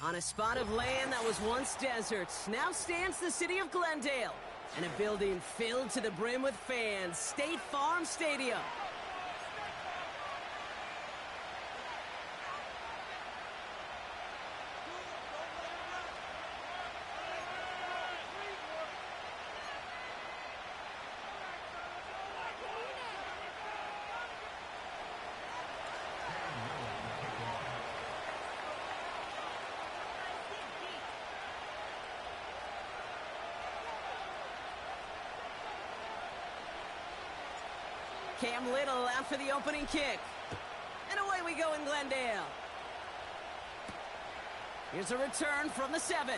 On a spot of land that was once desert, now stands the city of Glendale, and a building filled to the brim with fans, State Farm Stadium. Cam Little out for the opening kick. And away we go in Glendale. Here's a return from the 7.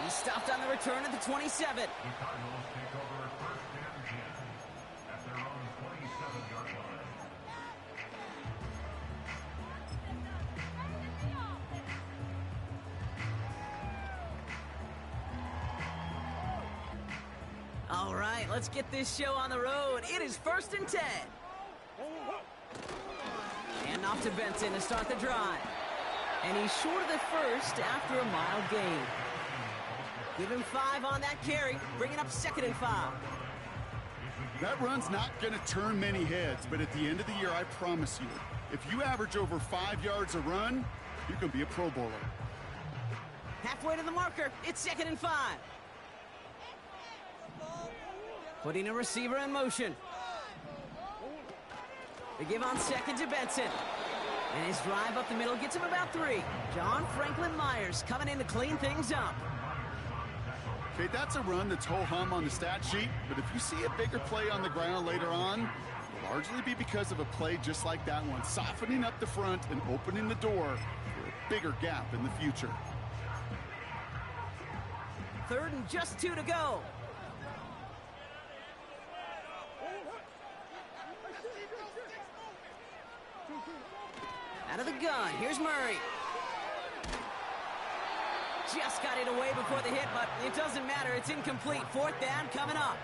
He stopped on the return at the 27. The Cardinals take over first and 10 at their own 27-yard line. All right, let's get this show on the road. It is 1st and 10. And off to Benson to start the drive. And he's short of the first after a mild gain. Give him 5 on that carry, bringing up 2nd and 5. That run's not going to turn many heads, but at the end of the year, I promise you, if you average over 5 yards a run, you can be a Pro Bowler. Halfway to the marker, it's 2nd and 5. Putting a receiver in motion. They give on 2nd to Benson. And his drive up the middle gets him about 3. John Franklin Myers coming in to clean things up. Okay, that's a run that's ho-hum on the stat sheet, but if you see a bigger play on the ground later on, it'll largely be because of a play just like that one, softening up the front and opening the door for a bigger gap in the future. 3rd and just 2 to go. Out of the gun, here's Murray. Just got it away before the hit, but it doesn't matter. It's incomplete. 4th down coming up.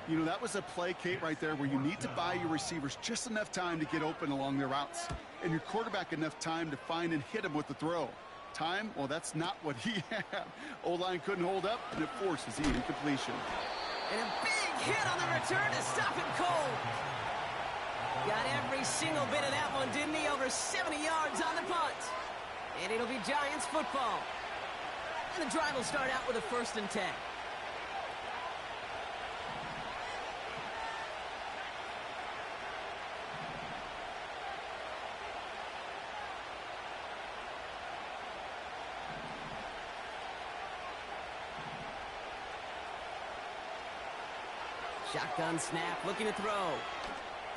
You know, that was a play, Kate, right there where you need to buy your receivers just enough time to get open along their routes, and your quarterback enough time to find and hit him with the throw. Time? Well, that's not what he had. O-line couldn't hold up, and it forces the incompletion. And a big hit on the return to stop him cold. Got every single bit of that one, didn't he? Over 70 yards on the punt. And it'll be Giants football. And the drive will start out with a 1st and 10. Shotgun snap, looking to throw.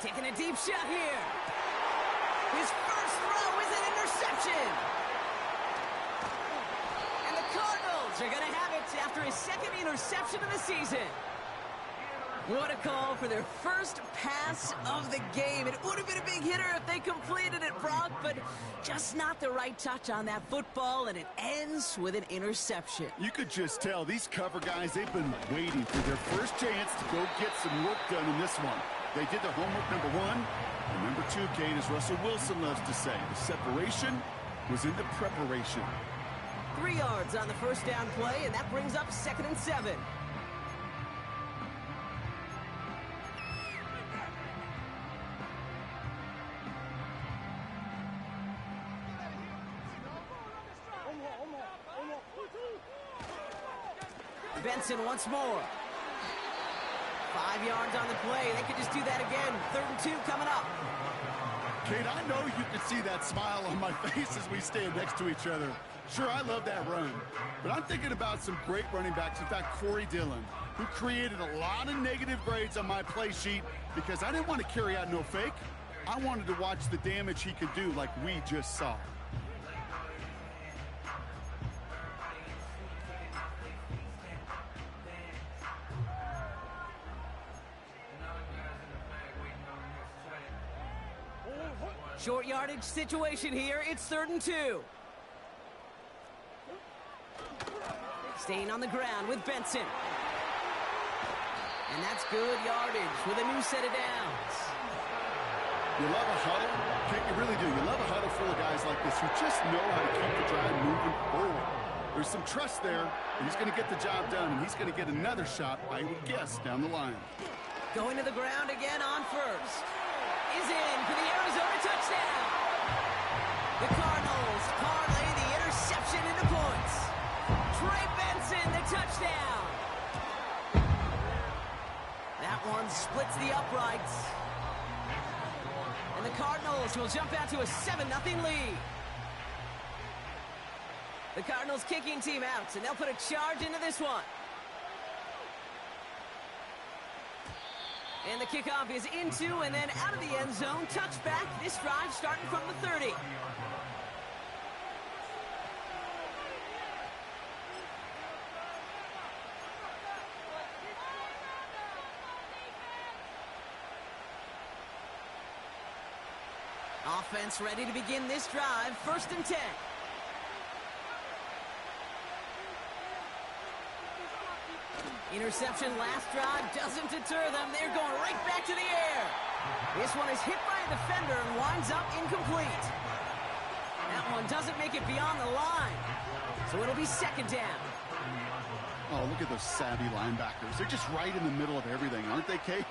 Taking a deep shot here. His first throw is an interception. And the Cardinals are going to have it after his 2nd interception of the season. What a call for their first pass of the game. It would have been a big hitter if they completed it, Brock, but just not the right touch on that football, and it ends with an interception. You could just tell these cover guys, they've been waiting for their first chance to go get some work done in this one. They did their homework, number 1. And number 2, Kate, as Russell Wilson loves to say, the separation was in the preparation. 3 yards on the 1st down play, and that brings up 2nd and 7. Benson once more. 5 yards on the play. They could just do that again. 3rd and 2 coming up. Kate, I know you can see that smile on my face as we stand next to each other. Sure, I love that run, but I'm thinking about some great running backs. In fact, Corey Dillon, who created a lot of negative grades on my play sheet because I didn't want to carry out no fake. I wanted to watch the damage he could do like we just saw. Short yardage situation here. It's 3rd and 2. Staying on the ground with Benson. And that's good yardage with a new set of downs. You love a huddle? Okay, you really do. You love a huddle full of guys like this who just know how to keep the drive moving forward. There's some trust there, and he's going to get the job done, and he's going to get another shot, I would guess, down the line. Going to the ground again on first. Is in for the Arizona touchdown. The Cardinals parlay the interception into points. Trey Benson, the touchdown. That one splits the uprights. And the Cardinals will jump out to a 7-0 lead. The Cardinals kicking team out, and they'll put a charge into this one. And the kickoff is into and then out of the end zone. Touchback. This drive starting from the 30. Offense ready to begin this drive. 1st and 10. Interception last drive doesn't deter them. They're going right back to the air. This one is hit by a defender and winds up incomplete. That one doesn't make it beyond the line. So it'll be 2nd down. Oh, look at those savvy linebackers. They're just right in the middle of everything, aren't they, Kate?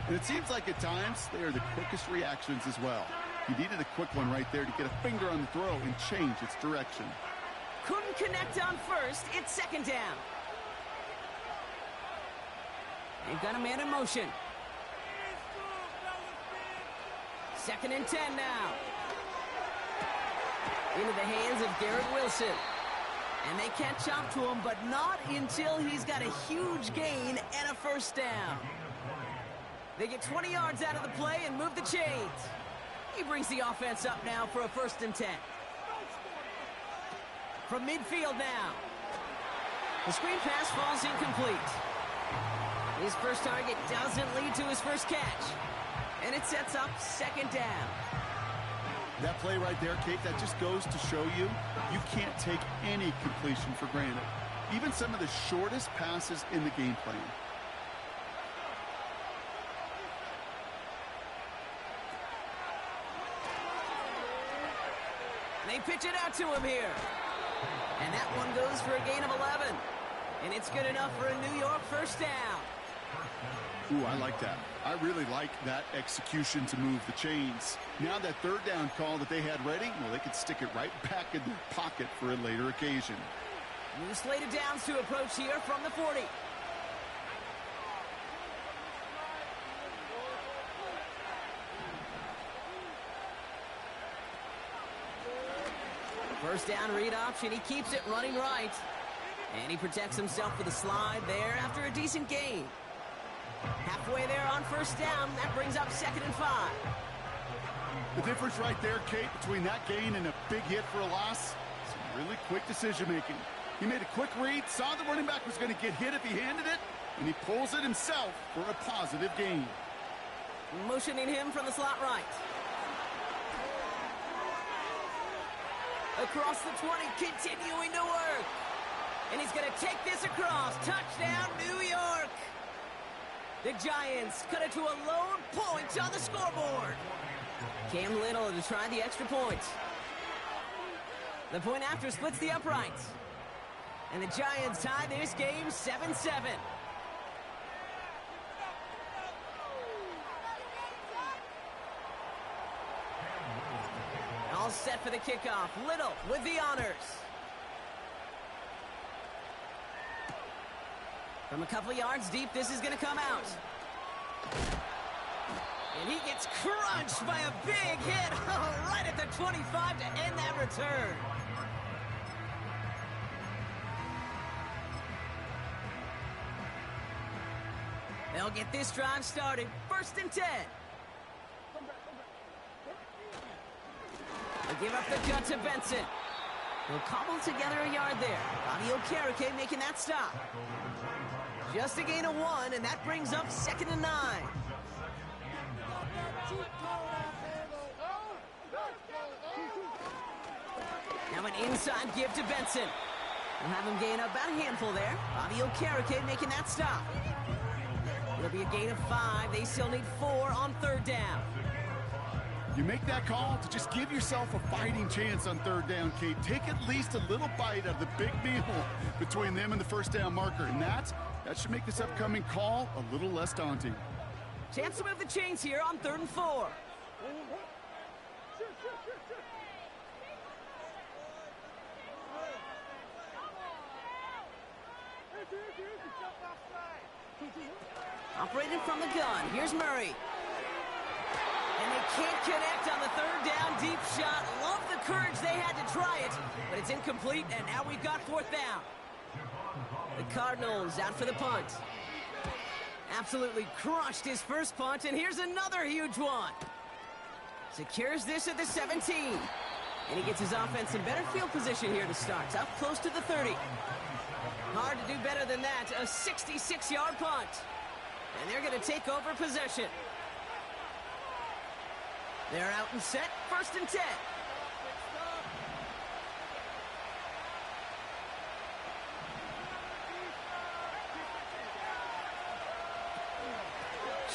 And it seems like at times they are the quickest reactions as well. You needed a quick one right there to get a finger on the throw and change its direction. Couldn't connect on first. It's 2nd down. They've got a man in motion. 2nd and 10 now. Into the hands of Garrett Wilson. And they catch up to him, but not until he's got a huge gain and a 1st down. They get 20 yards out of the play and move the chains. He brings the offense up now for a 1st and 10. From midfield now. The screen pass falls incomplete. His first target doesn't lead to his first catch. And it sets up 2nd down. That play right there, Kate, that just goes to show you, you can't take any completion for granted. Even some of the shortest passes in the game plan. They pitch it out to him here. And that one goes for a gain of 11. And it's good enough for a New York 1st down. Ooh, I like that. I really like that execution to move the chains. Now that 3rd down call that they had ready, well, they could stick it right back in their pocket for a later occasion. New slate of downs to approach here from the 40. First down read option. He keeps it running right. And he protects himself with a slide there after a decent gain. Halfway there on 1st down. That brings up 2nd and 5. The difference right there, Kate, between that gain and a big hit for a loss, some really quick decision-making. He made a quick read, saw the running back was going to get hit if he handed it, and he pulls it himself for a positive gain. Motioning him from the slot right. Across the 20, continuing to work. And he's going to take this across. Touchdown, New York. The Giants cut it to a lone point on the scoreboard. Cam Little to try the extra point. The point after splits the uprights. And the Giants tie this game 7-7. All set for the kickoff. Little with the honors. From a couple yards deep, this is going to come out. And he gets crunched by a big hit right at the 25 to end that return. They'll get this drive started. 1st and 10. They'll give up the gut to Benson. He'll cobble together a yard there. Bobby Okereke making that stop. Just a gain of 1, and that brings up 2nd and 9. Now an inside give to Benson. We'll have him gain about a handful there. Bobby Okereke making that stop. It'll be a gain of 5. They still need 4 on 3rd down. You make that call to just give yourself a fighting chance on third down, Kate. Take at least a little bite of the big meal between them and the first down marker. And that should make this upcoming call a little less daunting. Chance to move the chains here on 3rd and 4. Operating from the gun. Here's Murray. And they can't connect on the 3rd down deep shot. Love the courage they had to try it, but it's incomplete, and now we've got 4th down. The Cardinals out for the punt. Absolutely crushed his first punt, and here's another huge one. Secures this at the 17. And he gets his offense in better field position here to start. Up close to the 30. Hard to do better than that. A 66-yard punt. And they're going to take over possession. They're out and set. 1st and 10.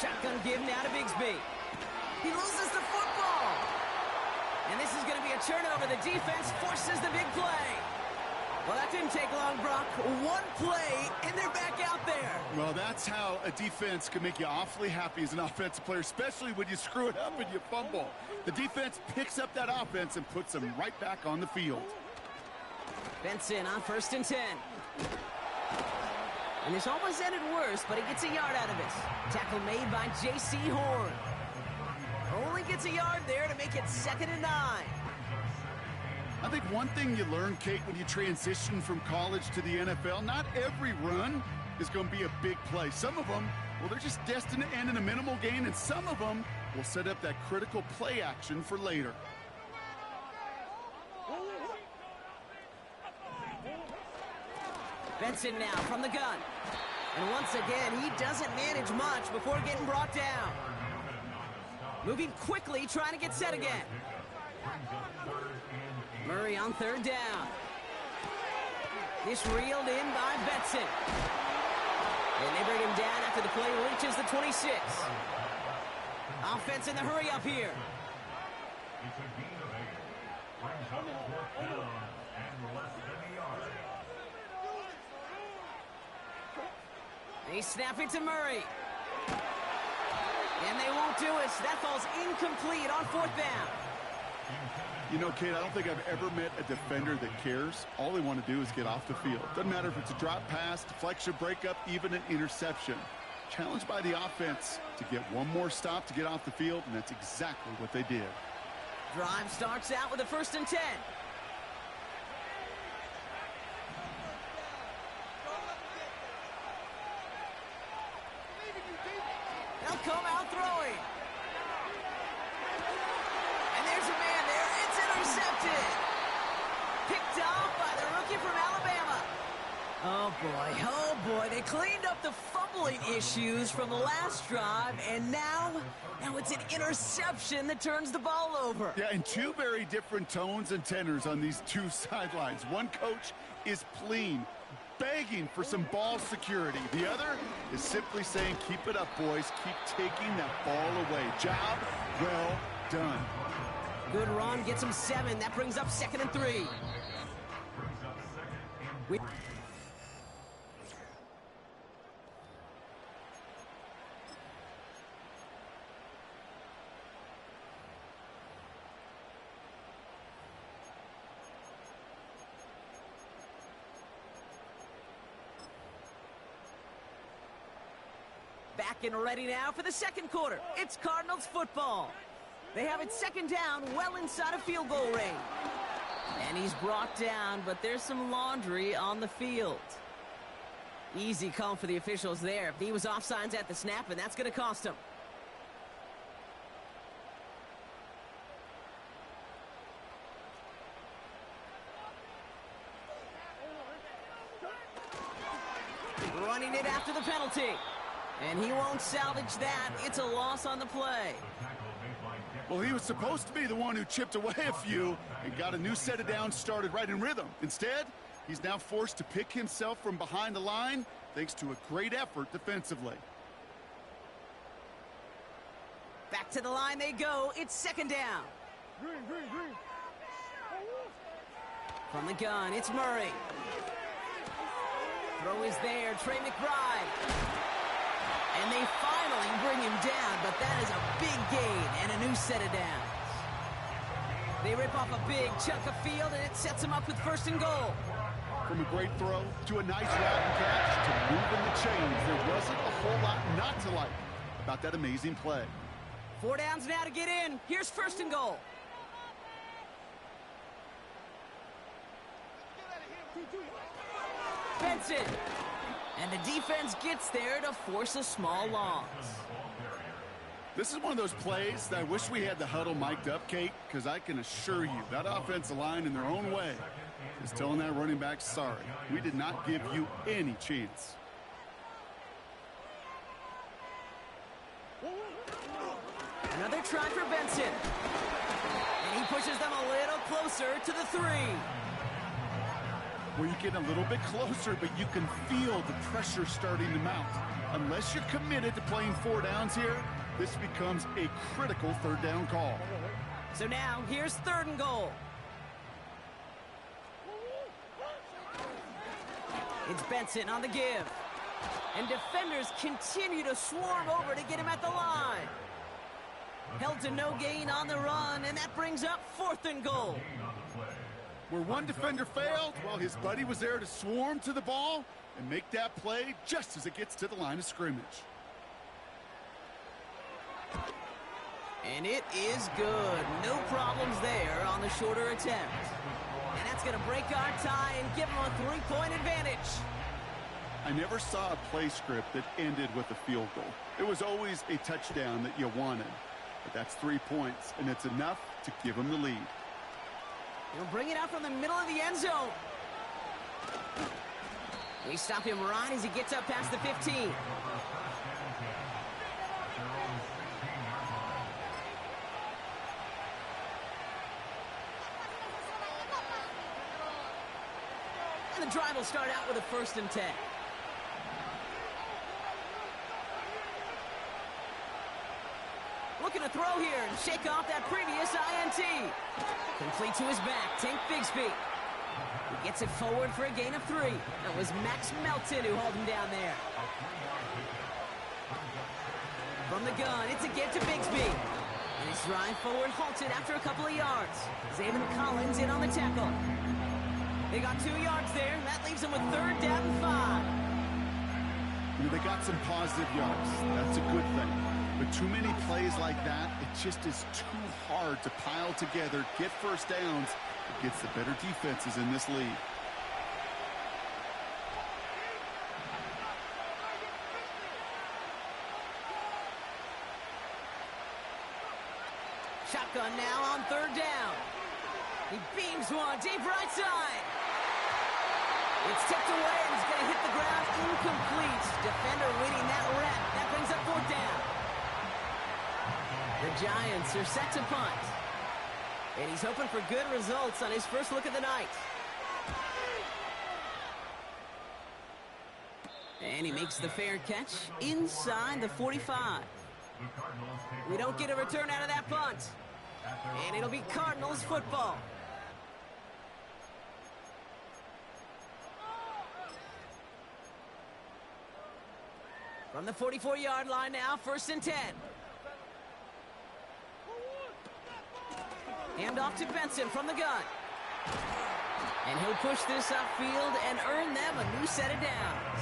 Shotgun give now to Bigsby. He loses the football. And this is going to be a turnover. The defense forces the big play. Well, that didn't take long, Brock. One play, and they're back out there. Well, that's how a defense can make you awfully happy as an offensive player, especially when you screw it up and you fumble. The defense picks up that offense and puts them right back on the field. Benson on 1st and 10. And this almost ended worse, but he gets a yard out of it. Tackle made by J.C. Horn. Only gets a yard there to make it 2nd and 9. I think one thing you learn, Kate, when you transition from college to the NFL, not every run is going to be a big play. Some of them, well, they're just destined to end in a minimal gain, and some of them will set up that critical play action for later. Benson now from the gun. And once again, he doesn't manage much before getting brought down. Moving quickly, trying to get set again. Murray on 3rd down. This reeled in by Benson. And they bring him down after the play reaches the 26. Offense in the hurry up here. They snap it to Murray. And they won't do it. That falls incomplete on 4th down. You know, Kate, I don't think I've ever met a defender that cares. All they want to do is get off the field. Doesn't matter if it's a drop pass, deflection, breakup, even an interception. Challenged by the offense to get one more stop to get off the field, and that's exactly what they did. Drive starts out with a 1st and 10. They'll come out throwing. And there's a man there. It's intercepted. Picked off by the rookie from Alabama. Oh, boy. They cleaned up the fumbling issues from the last drive, and now it's an interception that turns the ball over. Yeah, and two very different tones and tenors on these two sidelines. One coach is pleading, begging for some ball security. The other is simply saying, keep it up, boys. Keep taking that ball away. Job well done. Good run, gets him 7. That brings up 2nd and 3. Back and ready now for the 2nd quarter. It's Cardinals football. They have it 2nd down, well inside of field goal range. And he's brought down, but there's some laundry on the field. Easy call for the officials there. He was offsides at the snap, and that's going to cost him. Running it after the penalty. And he won't salvage that. It's a loss on the play. Well, he was supposed to be the one who chipped away a few and got a new set of downs started right in rhythm. Instead, he's now forced to pick himself from behind the line thanks to a great effort defensively. Back to the line they go. It's second down. From the gun, it's Murray. Throw is there, Trey McBride. And they finally bring him down, but that is a big gain and a new set of downs. They rip off a big chunk of field, and it sets them up with first and goal. From a great throw to a nice route and catch to moving the chains, there wasn't a whole lot not to like about that amazing play. 4 downs now to get in. Here's first and goal. Benson. And the defense gets there to force a small loss. This is one of those plays that I wish we had the huddle mic'd up, Kate, because I can assure you that offensive line in their own way is telling that running back, sorry, we did not give you any chance. Another try for Benson. And he pushes them a little closer to the 3. Where you get a little bit closer, but you can feel the pressure starting to mount. Unless you're committed to playing 4 downs here, this becomes a critical third down call. So now, here's third and goal. It's Benson on the give. And defenders continue to swarm over to get him at the line. Held to no gain on the run, and that brings up fourth and goal. Where one defender failed, well, his buddy was there to swarm to the ball and make that play just as it gets to the line of scrimmage. And it is good. No problems there on the shorter attempt. And that's going to break our tie and give them a 3-point advantage. I never saw a play script that ended with a field goal. It was always a touchdown that you wanted. But that's 3 points, and it's enough to give them the lead. He'll bring it out from the middle of the end zone. We stop him right as he gets up past the 15. And the drive will start out with a 1st and 10. Looking to throw here and shake off that previous INT. Complete to his back, Tank Bigsby. He gets it forward for a gain of 3. That was Max Melton who hauled him down there. From the gun, it's a get to Bigsby. And his drive forward halted after a couple of yards. Zayvon Collins in on the tackle. They got 2 yards there, and that leaves them with 3rd down and 5. You know, they got some positive yards. That's a good thing. But too many plays like that, it just is too hard to pile together, get first downs against the better defenses in this league. Shotgun now on 3rd down. He beams one deep right side. It's tipped away and he's going to hit the ground incomplete. Defender winning that rep. That brings up 4th down. The Giants are set to punt. And he's hoping for good results on his first look of the night. And he makes the fair catch inside the 45. We don't get a return out of that punt. And it'll be Cardinals football. From the 44-yard line now, 1st and 10. Hand off to Benson from the gun. And he'll push this upfield and earn them a new set of downs.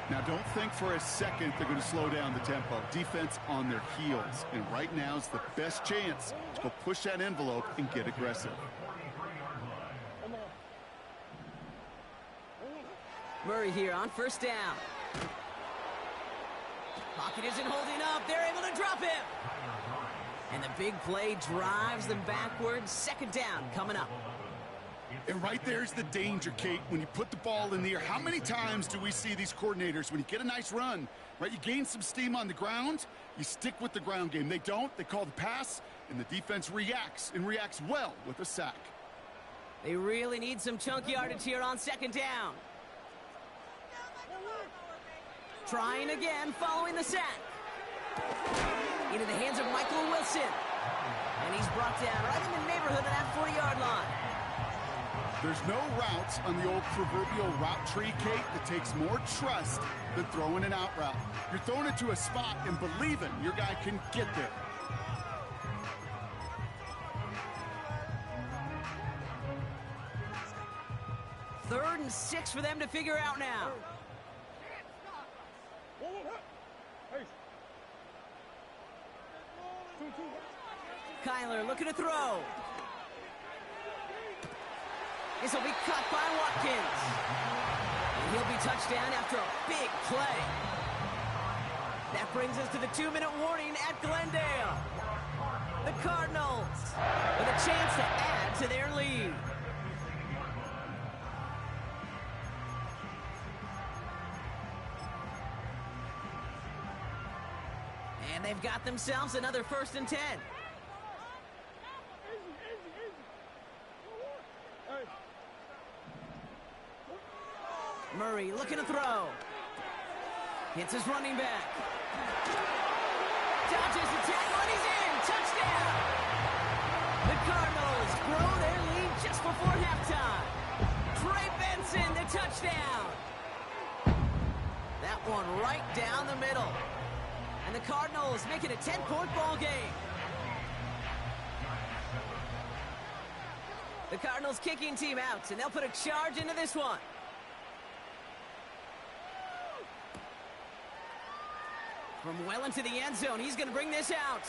Now, don't think for a second they're going to slow down the tempo. Defense on their heels. And right now is the best chance to go push that envelope and get aggressive. Murray here on 1st down. Pocket isn't holding up. They're able to drop him. And the big play drives them backwards. 2nd down coming up. And right there's the danger, Kate, when you put the ball in the air. How many times do we see these coordinators, when you get a nice run, right, you gain some steam on the ground, you stick with the ground game. They don't. They call the pass, and the defense reacts, and reacts well with a sack. They really need some chunk yardage here on 2nd down. Trying again following the sack. Into the hands of Michael Wilson. And he's brought down right in the neighborhood of that 40-yard line. There's no route on the old proverbial route tree, Kate, that takes more trust than throwing an out route. You're throwing it to a spot and believing your guy can get there. Third and 6 for them to figure out now. Kyler looking to throw. This will be caught by Watkins. And he'll be touchdown after a big play. That brings us to the 2-minute warning at Glendale. The Cardinals with a chance to add to their lead. And they've got themselves another 1st and 10. Murray looking to throw. Hits his running back. Dodges the tackle and he's in. Touchdown. The Cardinals grow their lead just before halftime. Trey Benson, the touchdown. That one right down the middle. And the Cardinals make it a 10-point ball game. The Cardinals kicking team out, and they'll put a charge into this one. From well into the end zone, he's going to bring this out.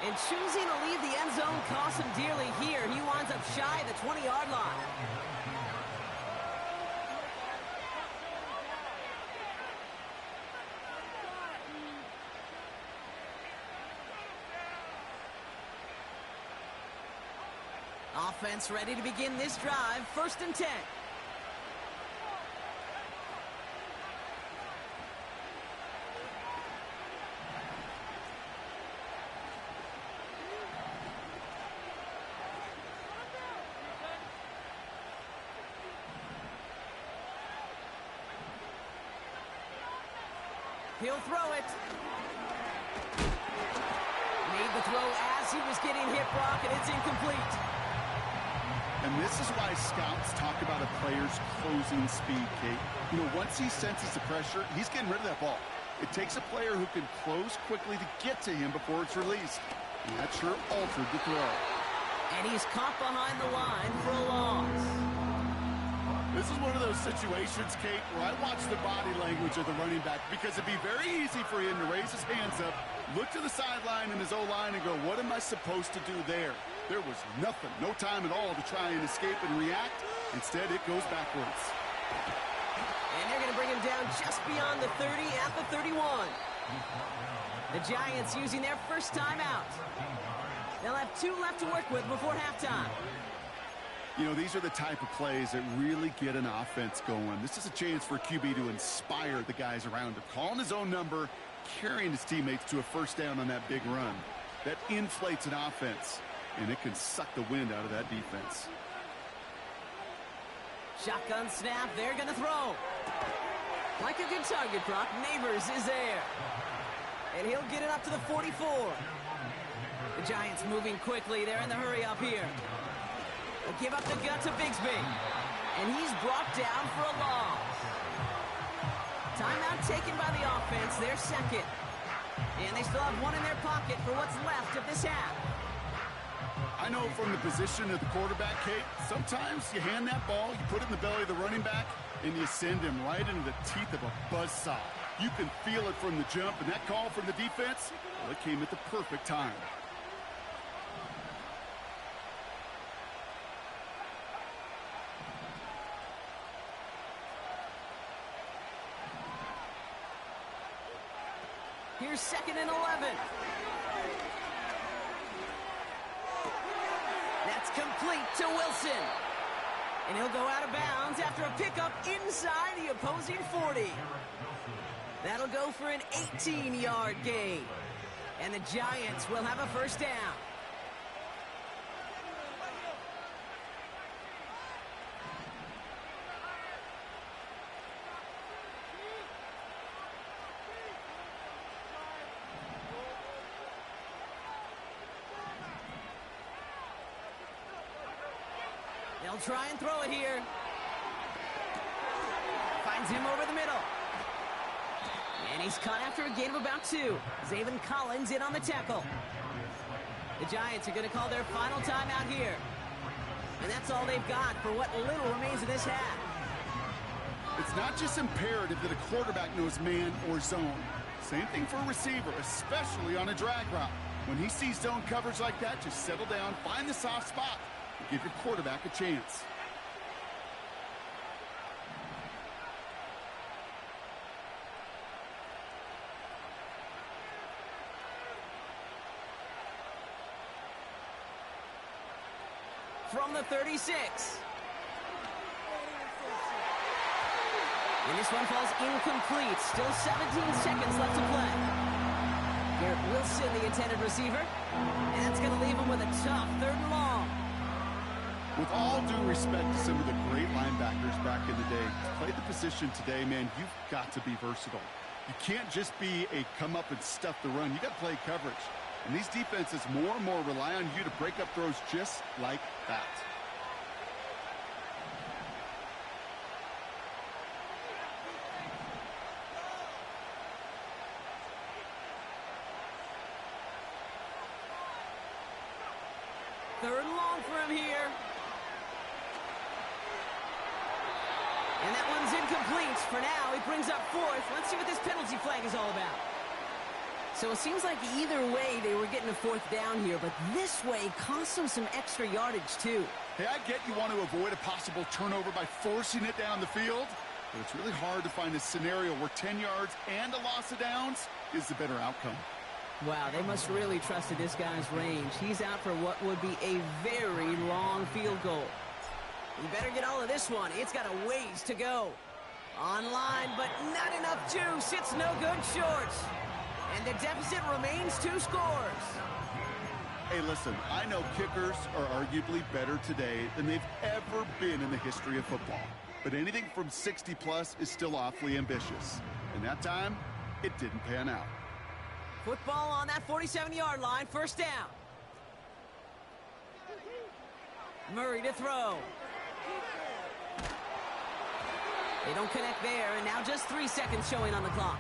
And choosing to leave the end zone costs him dearly here. He winds up shy of the 20-yard line. Offense ready to begin this drive. 1st and 10. He'll throw it. Made the throw as he was getting hit, Brock, and it's incomplete. And this is why scouts talk about a player's closing speed, Kate. You know, once he senses the pressure, he's getting rid of that ball. It takes a player who can close quickly to get to him before it's released. And that sure altered the throw. And he's caught behind the line for a loss. This is one of those situations, Kate, where I watch the body language of the running back because it'd be very easy for him to raise his hands up, look to the sideline in his O-line and go, what am I supposed to do there? There was nothing, no time at all to try and escape and react. Instead, it goes backwards. And they're going to bring him down just beyond the 30 at the 31. The Giants using their first timeout. They'll have 2 left to work with before halftime. You know, these are the type of plays that really get an offense going. This is a chance for QB to inspire the guys around him. Calling his own number, carrying his teammates to a first down on that big run. That inflates an offense, and it can suck the wind out of that defense. Shotgun snap, they're going to throw. Like a good target, Brock, Neighbors is there. And he'll get it up to the 44. The Giants moving quickly. They're in the hurry up here. They'll give up the gut to Bigsby. And he's brought down for a loss. Timeout taken by the offense, their second. And they still have 1 in their pocket for what's left of this half. I know from the position of the quarterback, Kate, sometimes you hand that ball, you put it in the belly of the running back, and you send him right into the teeth of a buzzsaw. You can feel it from the jump, and that call from the defense, well, it came at the perfect time. Here's 2nd and 11. That's complete to Wilson. And he'll go out of bounds after a pickup inside the opposing 40. That'll go for an 18-yard gain. And the Giants will have a first down. They'll try and throw it here. Finds him over the middle. And he's caught after a gain of about 2. Zaven Collins in on the tackle. The Giants are going to call their final timeout here. And that's all they've got for what little remains of this half. It's not just imperative that a quarterback knows man or zone. Same thing for a receiver, especially on a drag route. When he sees zone coverage like that, just settle down, find the soft spot, and give your quarterback a chance. From the 36. And this one falls incomplete. Still 17 seconds left to play. Garrett Wilson, the intended receiver. And that's going to leave him with a tough 3rd and long. With all due respect to some of the great linebackers back in the day, to play the position today, man, you've got to be versatile. You can't just be a come up and stuff the run. You got to play coverage. And these defenses more and more rely on you to break up throws just like that. Third and long for him here. And that one's incomplete. For now, he brings up 4th. Let's see what this penalty flag is all about. So it seems like either way they were getting a 4th down here, but this way cost them some extra yardage too. Hey, I get you want to avoid a possible turnover by forcing it down the field, but it's really hard to find a scenario where 10 yards and a loss of downs is the better outcome. Wow, they must really trusted this guy's range. He's out for what would be a very long field goal. You better get all of this one. It's got a ways to go. Online, but not enough juice. It's no good short. And the deficit remains 2 scores. Hey, listen, I know kickers are arguably better today than they've ever been in the history of football. But anything from 60-plus is still awfully ambitious. And that time, it didn't pan out. Football on that 47-yard line, 1st down. Murray to throw. They don't connect there, and now just 3 seconds showing on the clock.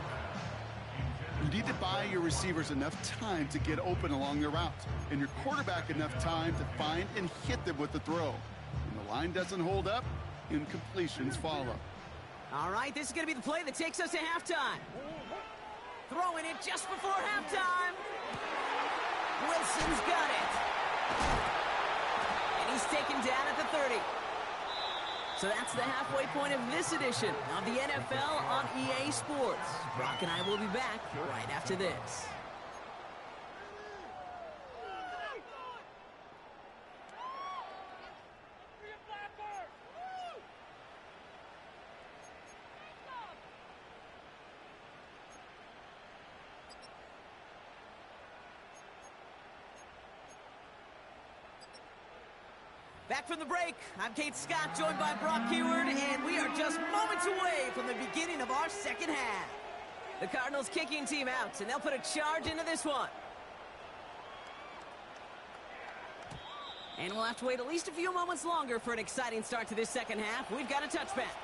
You need to buy your receivers enough time to get open along their route, and your quarterback enough time to find and hit them with the throw. When the line doesn't hold up, incompletions follow. All right, this is going to be the play that takes us to halftime. Throwing it just before halftime. Wilson's got it. And he's taken down at the 30. So that's the halfway point of this edition of the NFL on EA Sports. Brock and I will be back right after this. Back from the break, I'm Kate Scott, joined by Brock Keyword, and we are just moments away from the beginning of our second half. The Cardinals kicking team out, and they'll put a charge into this one. And we'll have to wait at least a few moments longer for an exciting start to this second half. We've got a touchback.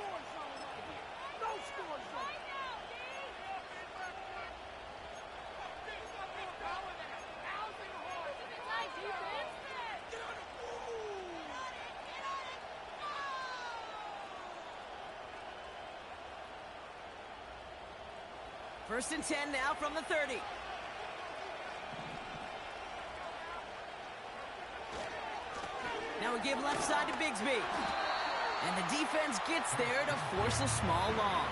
First and 10 now from the 30. Now we give left side to Bigsby. And the defense gets there to force a small loss.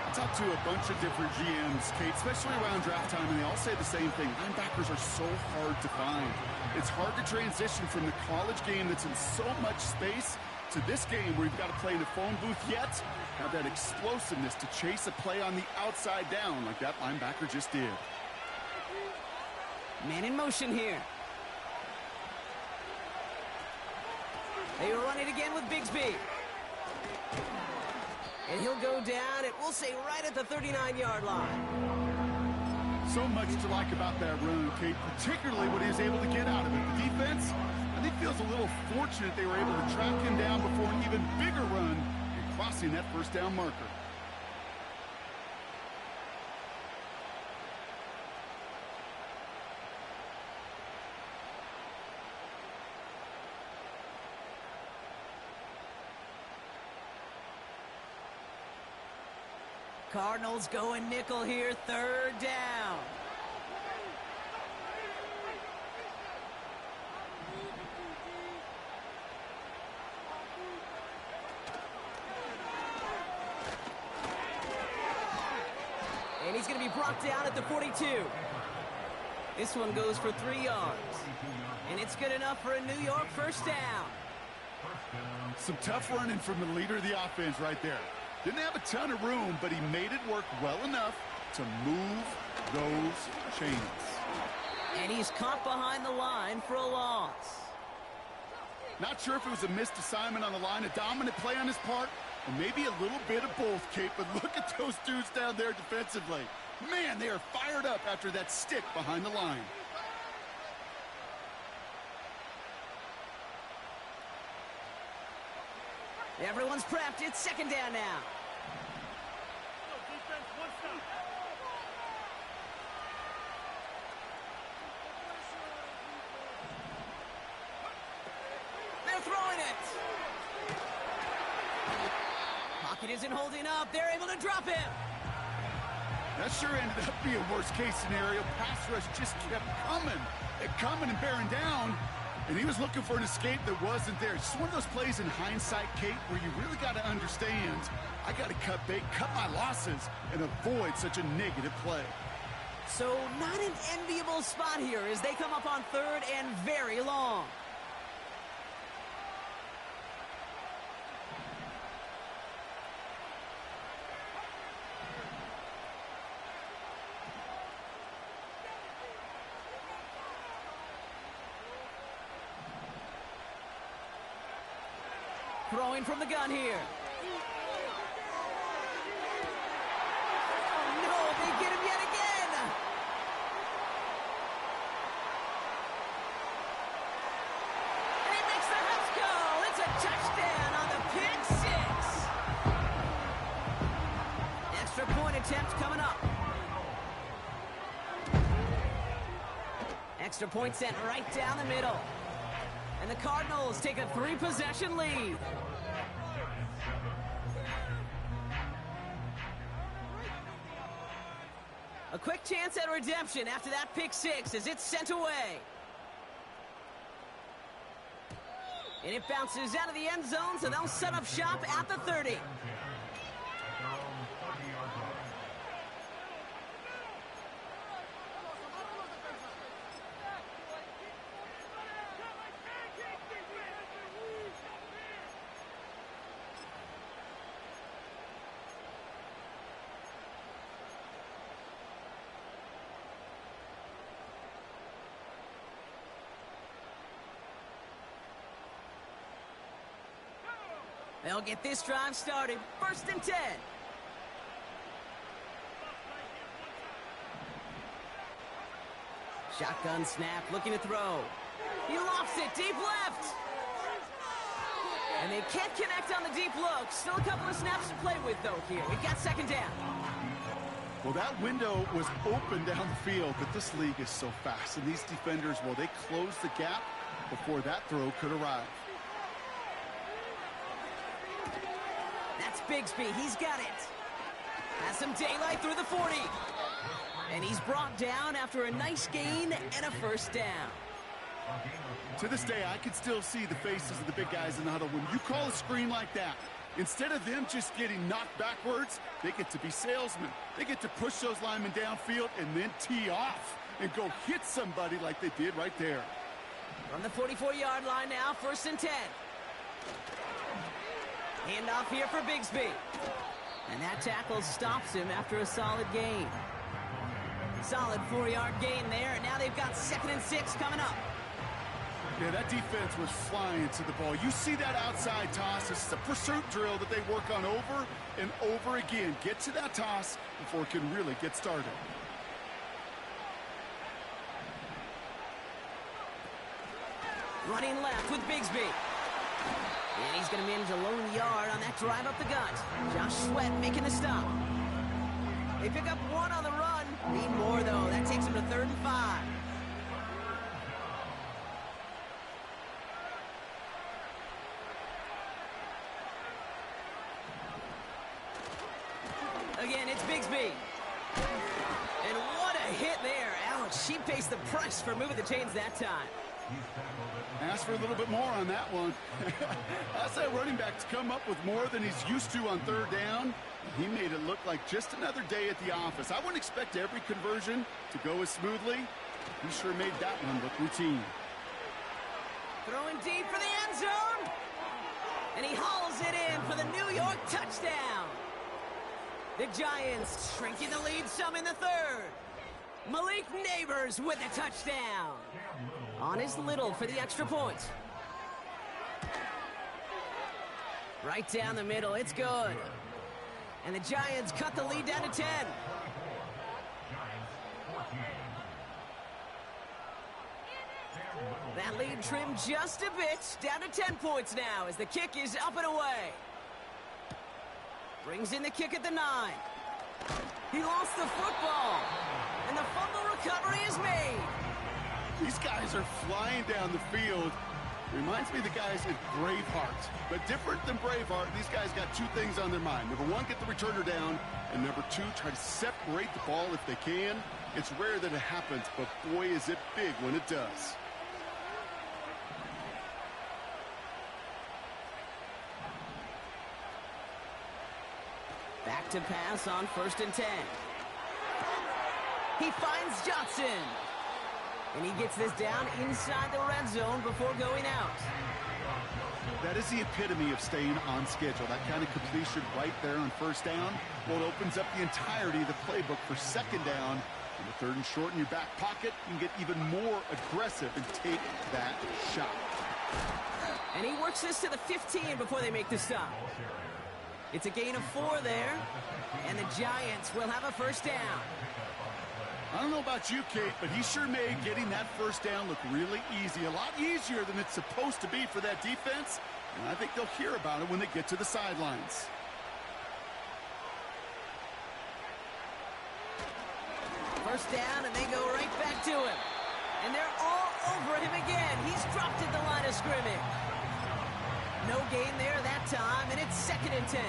I talked to a bunch of different GMs, Kate, especially around draft time, and they all say the same thing. Linebackers are so hard to find. It's hard to transition from the college game that's in so much space to this game where you've got to play in a phone booth, yet have that explosiveness to chase a play on the outside down like that linebacker just did. Man in motion here. They run it again with Bigsby. And he'll go down, and we'll say right at the 39-yard line. So much to like about that run, Kate, particularly what he was able to get out of it. The defense, I think, feels a little fortunate they were able to track him down before an even bigger run and crossing that first down marker. Cardinals going nickel here, third down. And he's going to be brought down at the 42. This one goes for 3 yards. And it's good enough for a New York first down. Some tough running from the leader of the offense right there. Didn't have a ton of room, but he made it work well enough to move those chains. And he's caught behind the line for a loss. Not sure if it was a missed assignment on the line, a dominant play on his part, or maybe a little bit of both, Kate, but look at those dudes down there defensively. Man, they are fired up after that stick behind the line. Everyone's prepped. It's second down now. They're throwing it. Pocket isn't holding up. They're able to drop him. That sure ended up being a worst-case scenario. Pass rush just kept coming and bearing down. And he was looking for an escape that wasn't there. It's just one of those plays in hindsight, Kate, where you really got to understand, I got to cut bait, cut my losses, and avoid such a negative play. So not an enviable spot here as they come up on third and very long. Throwing from the gun here. Oh, no, they get him yet again. And he makes the Huffs go. It's a touchdown on the pick six. Extra point attempt coming up. Extra point sent right down the middle. And the Cardinals take a 3-possession lead. A quick chance at redemption after that pick six as it's sent away. And it bounces out of the end zone, so they'll set up shop at the 30. They'll get this drive started. 1st and 10. Shotgun snap, looking to throw. He lofts it deep left. And they can't connect on the deep look. Still a couple of snaps to play with, though, here. We've got second down. Well, that window was open down the field, but this league is so fast. And these defenders, well, they closed the gap before that throw could arrive. That's Bigsby. He's got it. Has some daylight through the 40. And he's brought down after a nice gain and a first down. To this day, I can still see the faces of the big guys in the huddle. When you call a screen like that, instead of them just getting knocked backwards, they get to be salesmen. They get to push those linemen downfield and then tee off and go hit somebody like they did right there. From the 44-yard line now, 1st and 10. Handoff here for Bigsby. And that tackle stops him after a solid gain. Solid 4-yard gain there, and now they've got 2nd and 6 coming up. Yeah, that defense was flying to the ball. You see that outside toss. This is a pursuit drill that they work on over and over again. Get to that toss before it can really get started. Running left with Bigsby. And he's going to manage a lone yard on that drive up the gut. Josh Sweat making the stop. They pick up one on the run. Need more, though. That takes them to 3rd and 5. Again, it's Bigsby. And what a hit there. Ouch, she faced the price for moving the chains that time. Ask for a little bit more on that one. That's that running back to come up with more than he's used to on 3rd down. He made it look like just another day at the office. I wouldn't expect every conversion to go as smoothly. He sure made that one look routine. Throwing deep for the end zone. And he hauls it in for the New York touchdown. The Giants shrinking the lead some in the 3rd. Malik Neighbors with the touchdown. On his Little for the extra point. Right down the middle, it's good. And the Giants cut the lead down to 10. That lead trimmed just a bit, down to 10 points now as the kick is up and away. Brings in the kick at the 9. He lost the football, and the fumble recovery is made. These guys are flying down the field. Reminds me of the guys at Braveheart. But different than Braveheart, these guys got 2 things on their mind. Number 1, get the returner down. And number 2, try to separate the ball if they can. It's rare that it happens, but boy, is it big when it does. Back to pass on 1st and 10. He finds Johnson. And he gets this down inside the red zone before going out. That is the epitome of staying on schedule. That kind of completion right there on 1st down. Well, it opens up the entirety of the playbook for 2nd down. On the 3rd and short in your back pocket, you can get even more aggressive and take that shot. And he works this to the 15 before they make the stop. It's a gain of 4 there. And the Giants will have a 1st down. I don't know about you, Kate, but he sure made getting that 1st down look really easy. A lot easier than it's supposed to be for that defense. And I think they'll hear about it when they get to the sidelines. First down, and they go right back to him. And they're all over him again. He's dropped at the line of scrimmage. No gain there that time, and it's 2nd and 10.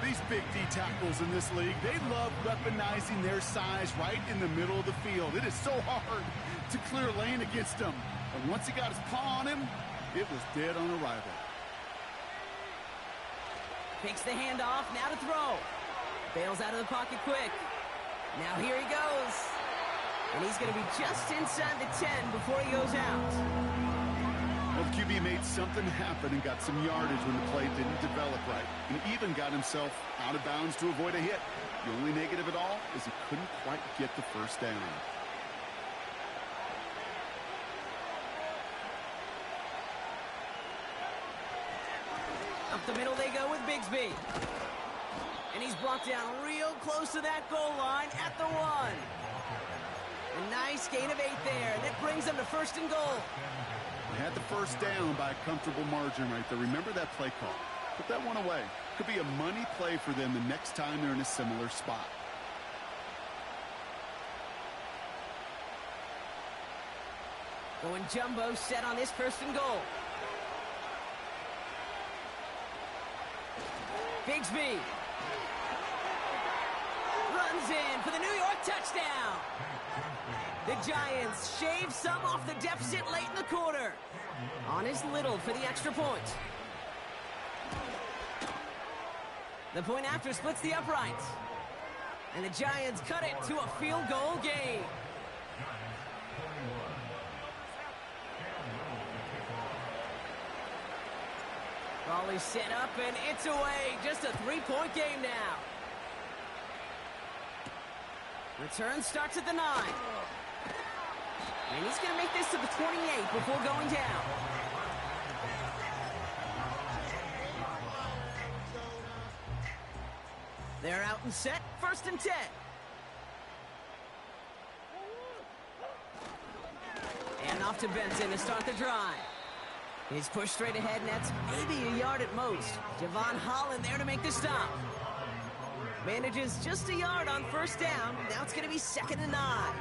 These big D tackles in this league, they love weaponizing their size right in the middle of the field. It is so hard to clear lane against him. And once he got his paw on him, it was dead on arrival. Takes the handoff, now to throw. Bails out of the pocket quick. Now here he goes. And he's going to be just inside the 10 before he goes out. Well, the QB made something happen and got some yardage when the play didn't develop right. And even got himself out of bounds to avoid a hit. The only negative at all is he couldn't quite get the 1st down. Up the middle they go with Bigsby. And he's brought down real close to that goal line at the 1. A nice gain of 8 there, and that brings them to 1st and goal. They had the 1st down by a comfortable margin right there. Remember that play call. Put that one away. Could be a money play for them the next time they're in a similar spot. Going jumbo set on this 1st and goal. Bigsby runs in for the New York touchdown. The Giants shave some off the deficit late in the quarter. On his Little for the extra point. The point after splits the uprights. And the Giants cut it to a field goal game. Raleigh set up, and it's away. Just a 3-point game now. Return starts at the 9. And he's going to make this to the 28 before going down. They're out and set. 1st and 10. And off to Benson to start the drive. He's pushed straight ahead, and that's maybe a yard at most. Javon Holland there to make the stop. Manages just a yard on first down. Now it's going to be 2nd and 9.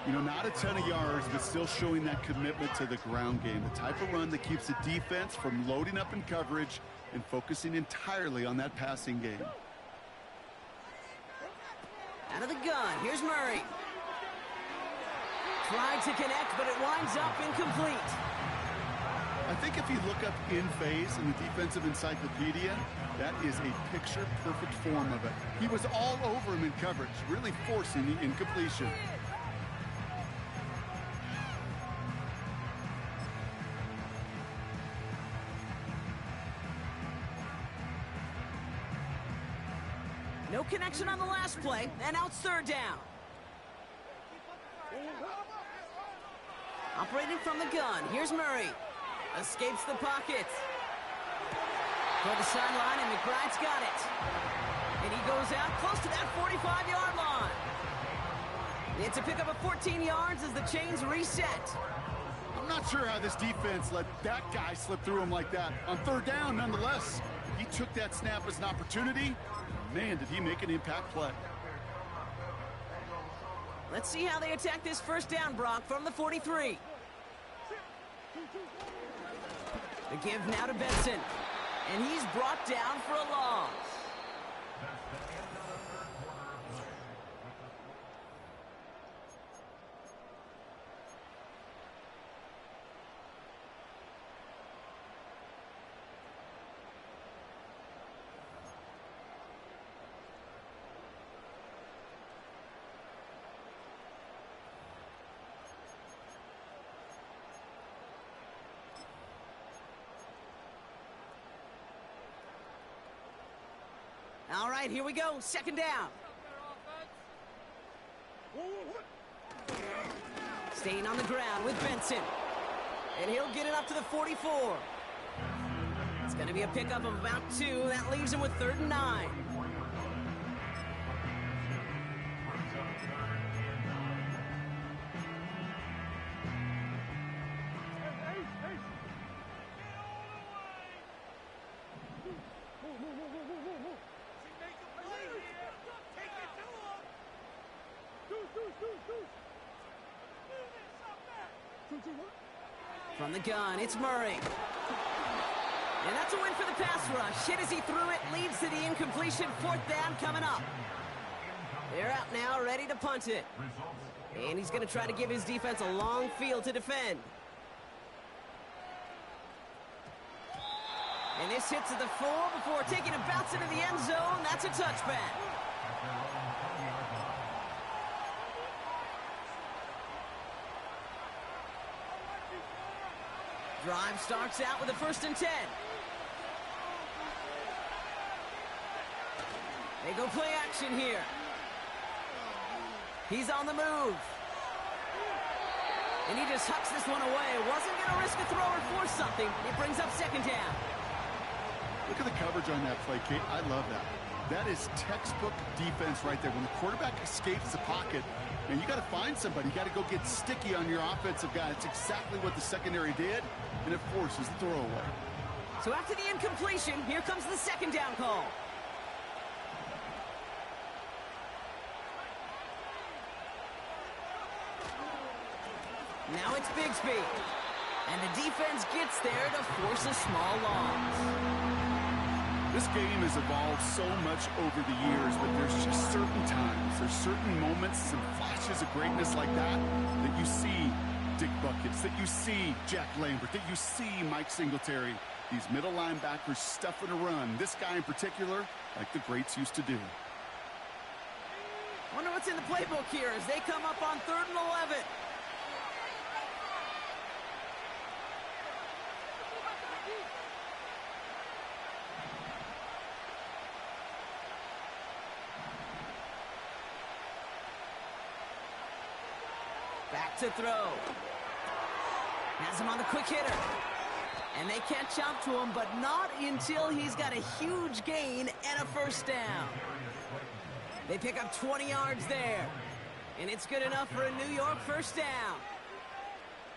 You know, not a ton of yards, but still showing that commitment to the ground game. The type of run that keeps the defense from loading up in coverage and focusing entirely on that passing game. Out of the gun, here's Murray. Tried to connect, but it winds up incomplete. I think if you look up in phase in the defensive encyclopedia, that is a picture-perfect form of it. He was all over him in coverage, really forcing the incompletion. No connection on the last play, and now it's 3rd down. Operating from the gun, here's Murray. Escapes the pocket. For the sideline, and McBride's got it. And he goes out close to that 45-yard line. It's a pickup of 14 yards as the chains reset. I'm not sure how this defense let that guy slip through him like that. On 3rd down, nonetheless, he took that snap as an opportunity. Man, did he make an impact play. Let's see how they attack this first down, Brock, from the 43. The give now to Benson. And he's brought down for a loss. All right, here we go. 2nd down. Staying on the ground with Benson. And he'll get it up to the 44. It's going to be a pickup of about 2. That leaves him with 3rd and 9. From the gun, it's Murray. And that's a win for the pass rush. Hit as he threw it, leads to the incompletion. 4th down coming up. They're out now, ready to punt it. And he's going to try to give his defense a long field to defend. And this hits at the 4 before taking a bounce into the end zone. That's a touchback. Drive starts out with a 1st and 10. They go play action here. He's on the move. And he just hucks this one away. Wasn't going to risk a throw or force something. It brings up 2nd down. Look at the coverage on that play, Kate. I love that. That is textbook defense right there. When the quarterback escapes the pocket, and you got to find somebody. You got to go get sticky on your offensive guy. It's exactly what the secondary did, and it forces the throwaway. So after the incompletion, here comes the 2nd down call. Now it's Bigsby. And the defense gets there to force a small loss. This game has evolved so much over the years, but there's just certain times, there's certain moments, some flashes of greatness like that you see Dick Buckets, that you see Jack Lambert, that you see Mike Singletary. These middle linebackers stuffing a run. This guy in particular, like the greats used to do. Wonder what's in the playbook here as they come up on 3rd and 11. Back to throw. Has him on the quick hitter. And they catch up to him, but not until he's got a huge gain and a 1st down. They pick up 20 yards there. And it's good enough for a New York 1st down.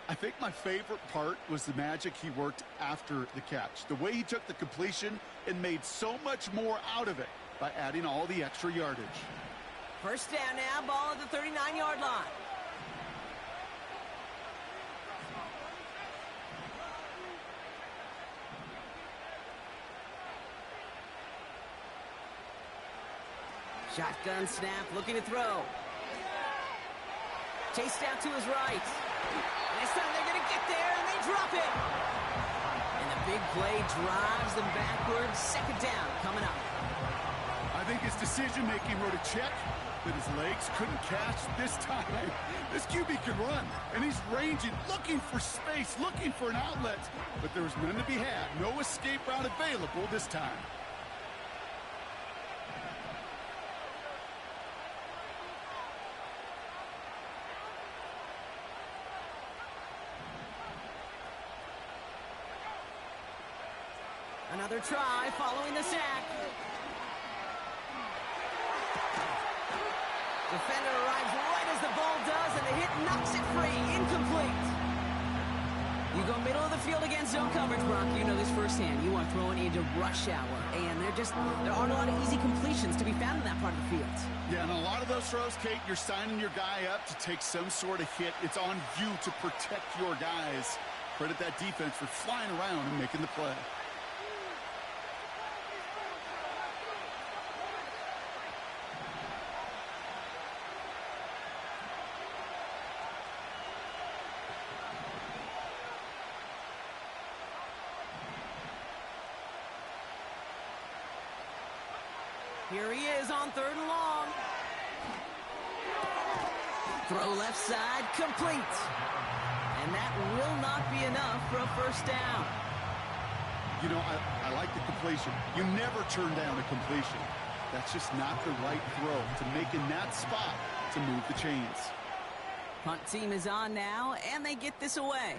I think my favorite part was the magic he worked after the catch. The way he took the completion and made so much more out of it by adding all the extra yardage. First down now, ball at the 39-yard line. Shotgun snap, looking to throw. Chased out to his right. And this time they're going to get there, and they drop it. And the big play drives them backwards. Second down coming up. I think his decision-making wrote a check that his legs couldn't catch this time. This QB can run, and he's ranging, looking for space, looking for an outlet. But there was none to be had. No escape route available this time. Another try following the sack. Defender arrives right as the ball does, and the hit knocks it free. Incomplete. You go middle of the field against zone coverage, Brock. You know this firsthand. You are throwing into rush hour, and there aren't a lot of easy completions to be found in that part of the field. Yeah, and a lot of those throws, Kate, you're signing your guy up to take some sort of hit. It's on you to protect your guys. Credit that defense for flying around and making the play. Here he is on 3rd and long. Throw left side, complete. And that will not be enough for a first down. You know, I like the completion. You never turn down a completion. That's just not the right throw to make in that spot to move the chains. Punt team is on now, and they get this away.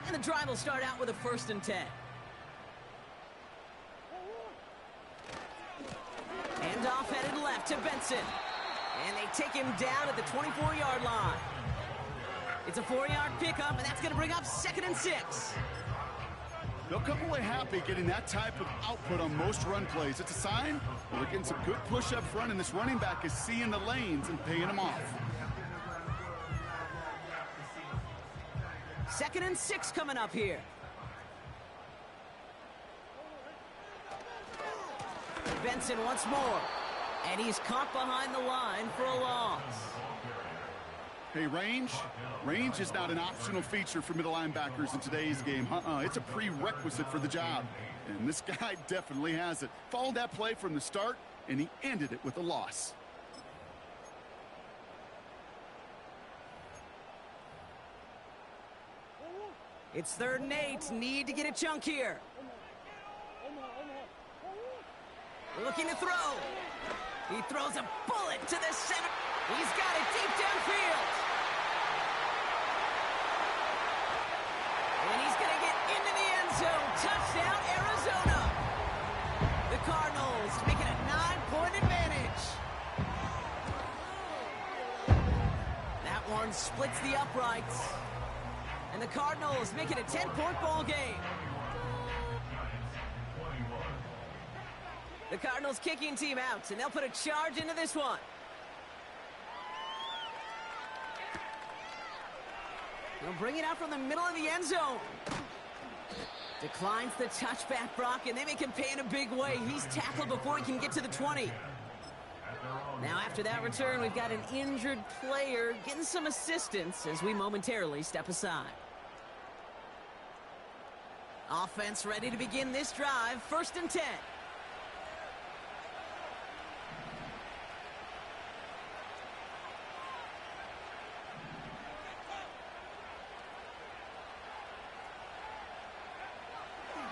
And the drive will start out with a 1st and 10. Handoff headed left to Benson. And they take him down at the 24-yard line. It's a 4-yard pickup, and that's going to bring up 2nd and 6. They'll come away happy getting that type of output on most run plays. It's a sign they're getting some good push up front, and this running back is seeing the lanes and paying them off. 2nd and 6 coming up here. Benson once more. And he's caught behind the line for a loss. Hey, range is not an optional feature for middle linebackers in today's game. It's a prerequisite for the job. And this guy definitely has it. Followed that play from the start, and he ended it with a loss. It's 3rd and 8. Need to get a chunk here. Looking to throw. He throws a bullet to the center. He's got it deep downfield. And he's going to get into the end zone. Touchdown, Arizona. The Cardinals making a 9-point advantage. That one splits the uprights. And the Cardinals make it a 10-point ball game. The Cardinals kicking team out, and they'll put a charge into this one. They'll bring it out from the middle of the end zone. Declines the touchback, Brock, and they make him pay in a big way. He's tackled before he can get to the 20. Now, after that return, we've got an injured player getting some assistance as we momentarily step aside. Offense ready to begin this drive. 1st and 10.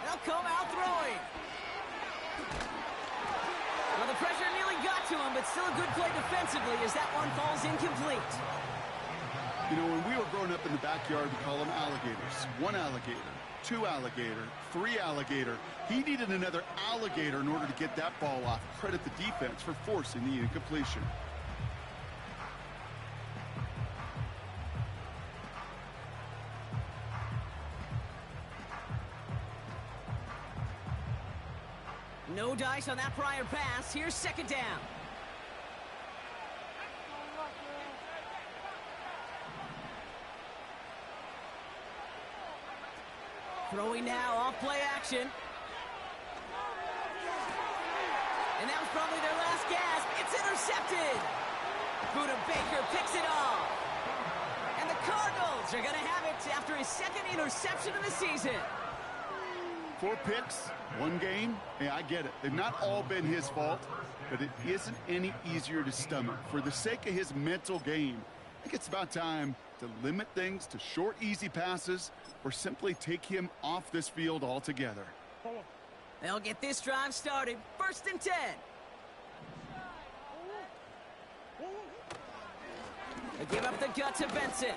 They'll come out throwing. Well, the pressure nearly got to him, but but still a good play defensively as that one falls incomplete. You know, when we were growing up in the backyard, we call them alligators. 1 alligator, 2 alligator, 3 alligator. He needed another alligator in order to get that ball off. Credit the defense for forcing the incompletion. No dice on that prior pass. Here's second down. Throwing now, off play action. And that was probably their last gasp. It's intercepted. Budda Baker picks it off. And the Cardinals are going to have it after his second interception of the season. 4 picks, 1 game. Yeah, I get it. They've not all been his fault, but it isn't any easier to stomach. For the sake of his mental game, I think it's about time to limit things to short, easy passes or simply take him off this field altogether. They'll get this drive started. 1st and 10. They give up the gut to Benson.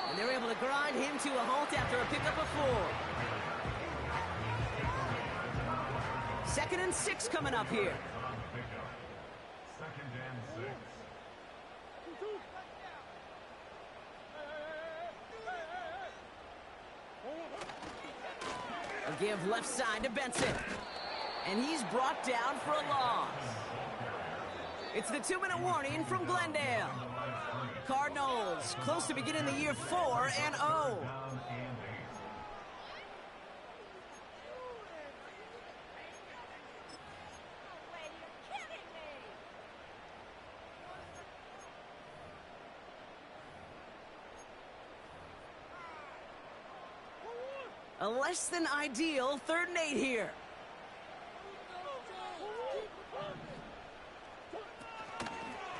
And they're able to grind him to a halt after a pickup of 4. 2nd and 6 coming up here. 2nd and 6. They'll give left side to Benson. And he's brought down for a loss. It's the 2-minute warning from Glendale. Cardinals close to beginning the year 4-0. A less than ideal 3rd and 8 here.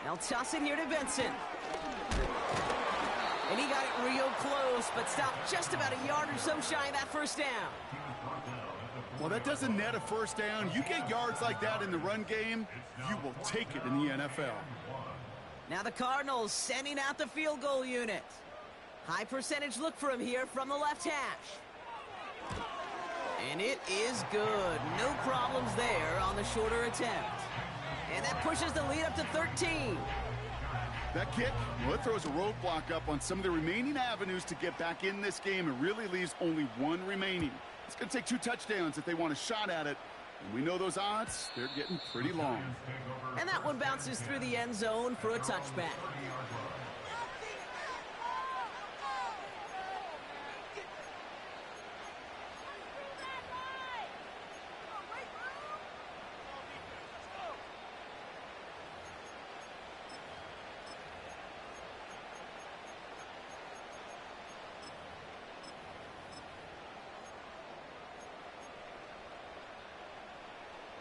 They'll toss it here to Benson. And he got it real close, but stopped just about a yard or so shy of that 1st down. Well, that doesn't net a 1st down. You get yards like that in the run game, you will take it in the NFL. Now the Cardinals sending out the field goal unit. High percentage look for him here from the left hash. And it is good. No problems there on the shorter attempt. And that pushes the lead up to 13. That kick, well, it throws a roadblock up on some of the remaining avenues to get back in this game. It really leaves only 1 remaining. It's going to take 2 touchdowns if they want a shot at it. And we know those odds, they're getting pretty long. And that one bounces through the end zone for a touchback.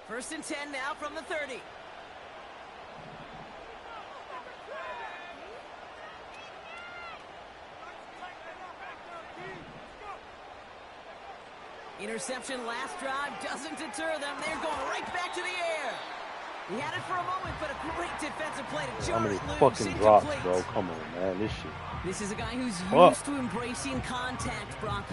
First and 10 now from the 30. Interception last drive doesn't deter them. They're going right back to the air. He had it for a moment, but a great defensive play to How many Jordan loose. fucking drops, Incomplete. bro? Come on, man. This shit. This is a guy who's Fuck. used to embracing contact, Brock.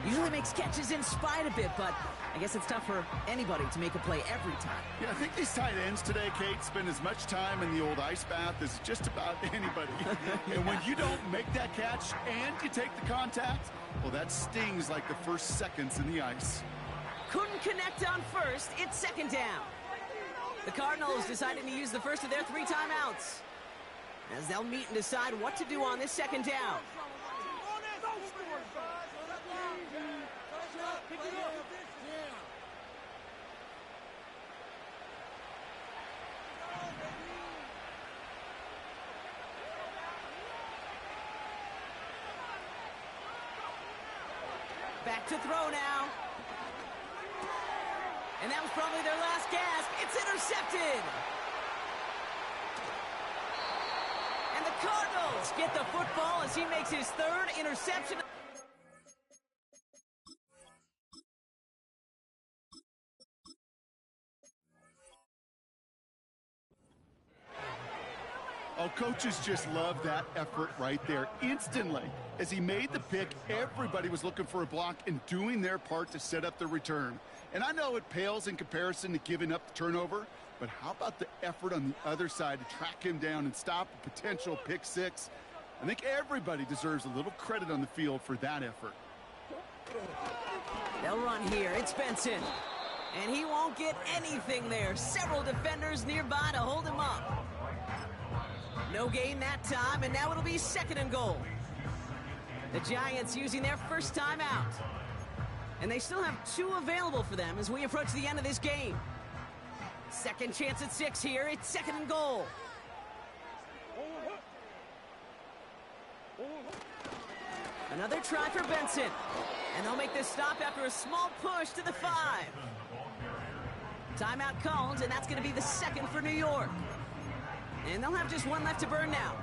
Usually makes catches in spite of it, but I guess it's tough for anybody to make a play every time. Yeah, I think these tight ends today, Kate, spend as much time in the old ice bath as just about anybody. And when you don't make that catch and you take the contact, well, that stings like the first seconds in the ice. Couldn't connect on first. It's 2nd down. The Cardinals decided to use the first of their 3 timeouts as they'll meet and decide what to do on this 2nd down. Back to throw now. And that was probably their last gasp. It's intercepted. And the Cardinals get the football as he makes his 3rd interception. Oh, coaches just love that effort right there. Instantly, as he made the pick, everybody was looking for a block and doing their part to set up the return. And I know it pales in comparison to giving up the turnover, but how about the effort on the other side to track him down and stop a potential pick six? I think everybody deserves a little credit on the field for that effort. They'll run here. It's Benson. And he won't get anything there. Several defenders nearby to hold him up. No gain that time, and now it'll be 2nd and goal. The Giants using their first time out. And they still have 2 available for them as we approach the end of this game. Second chance at 6 here. It's 2nd and goal. Another try for Benson. And they'll make this stop after a small push to the 5. Timeout called, and that's going to be the 2nd for New York. And they'll have just 1 left to burn now.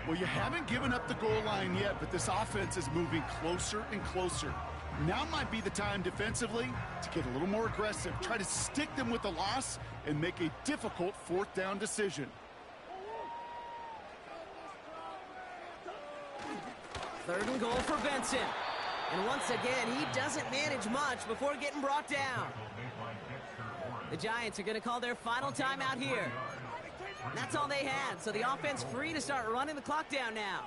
Well, you haven't given up the goal line yet, but this offense is moving closer and closer. Now might be the time defensively to get a little more aggressive, try to stick them with the loss, and make a difficult 4th down decision. 3rd and goal for Benson. And once again, he doesn't manage much before getting brought down. The Giants are going to call their final timeout here. And that's all they had, so the offense free to start running the clock down now.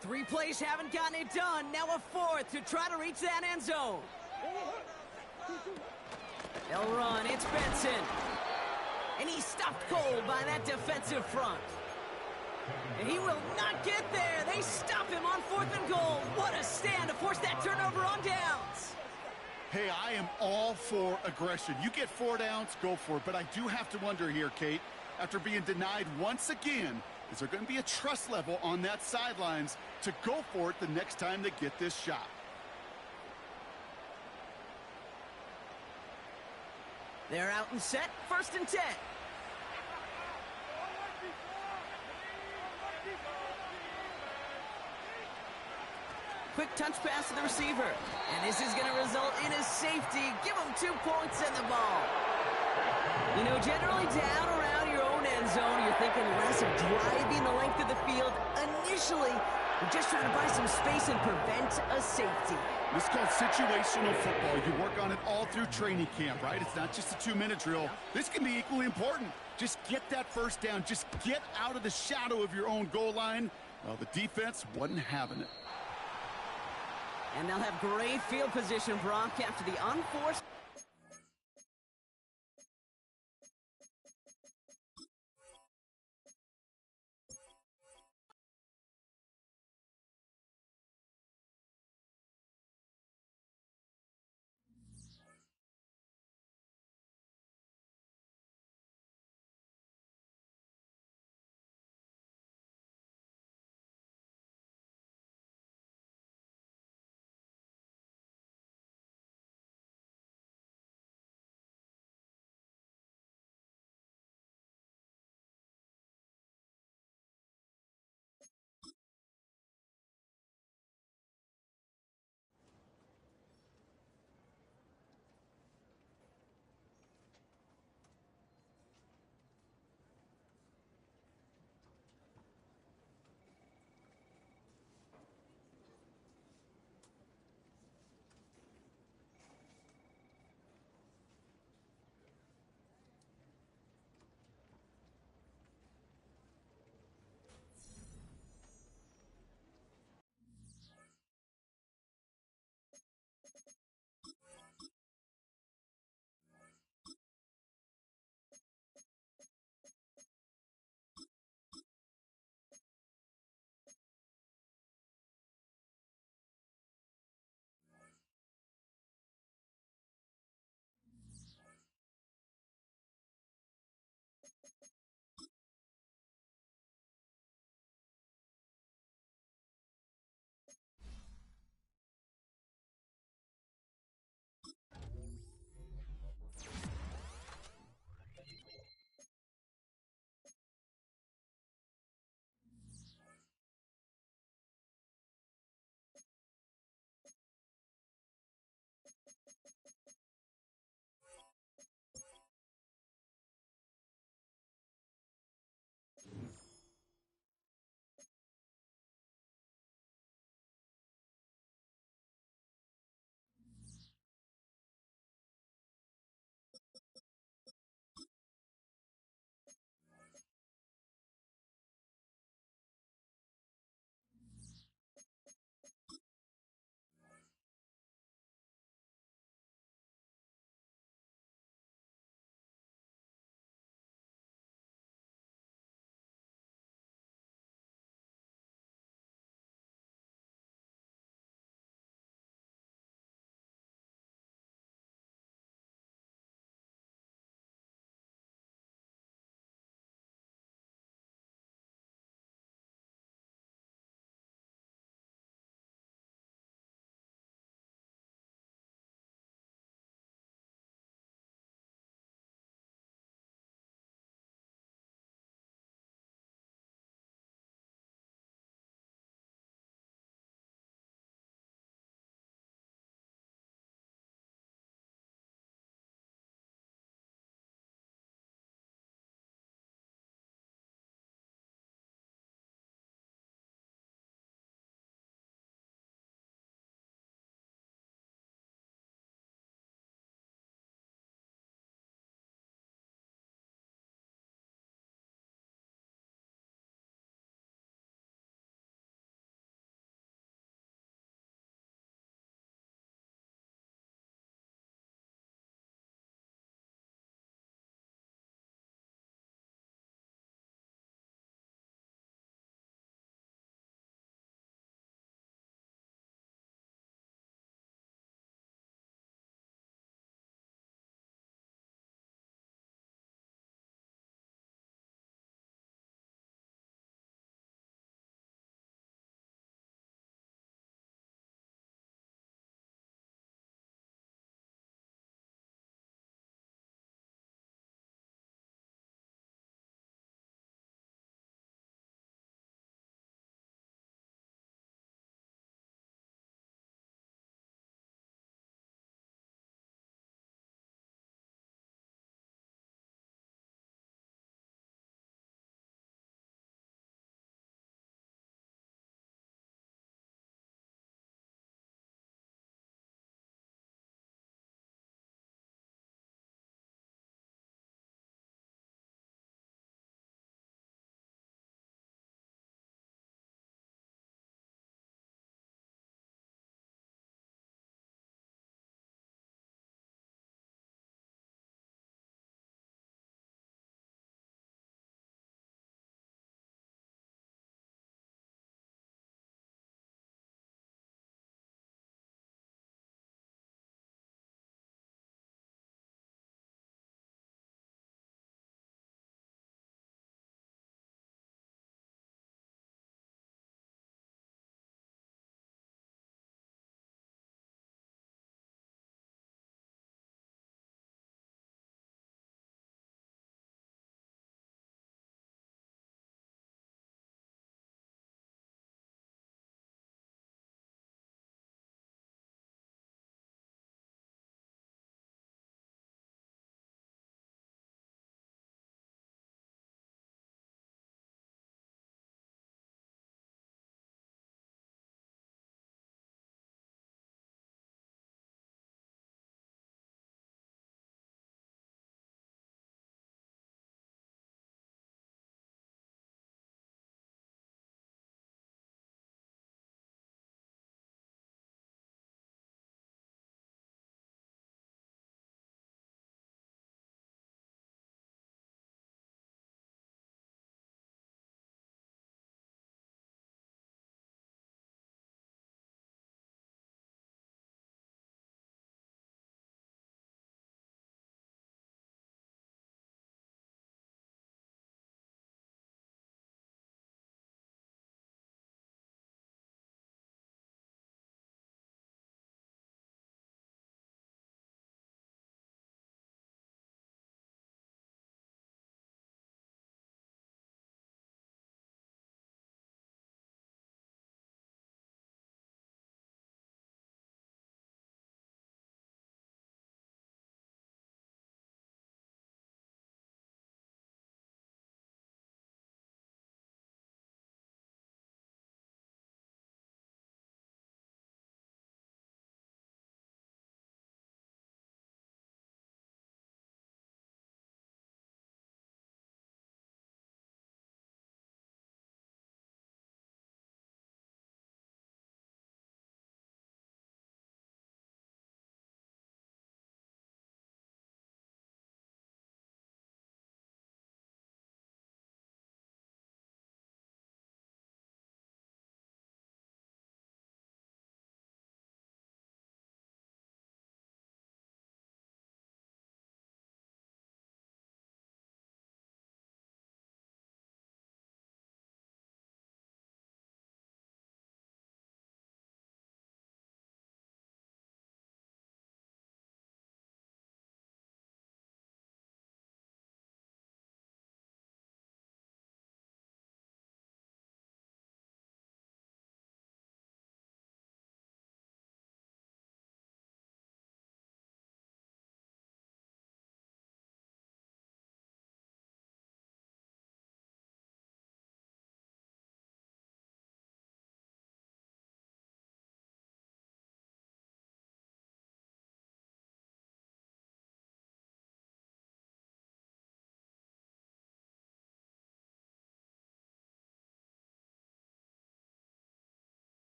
Three plays haven't gotten it done. Now a 4th to try to reach that end zone. They'll run. It's Benson. And he's stopped cold by that defensive front. And he will not get there. They stop him on 4th and goal. What a stand to force that turnover on downs. Hey, I am all for aggression. You get 4 downs, go for it. But I do have to wonder here, Kate, after being denied once again, is there going to be a trust level on that sidelines to go for it the next time they get this shot? They're out and set. 1st and 10. Quick touch pass to the receiver. And this is going to result in a safety. Give him 2 points and the ball. You know, generally down around your own end zone, you're thinking less of driving the length of the field. Initially, you're just trying to buy some space and prevent a safety. This is called situational football. You work on it all through training camp, right? It's not just a 2-minute drill. This can be equally important. Just get that 1st down. Just get out of the shadow of your own goal line. Well, the defense wasn't having it. And they'll have great field position, Brock, after the unforced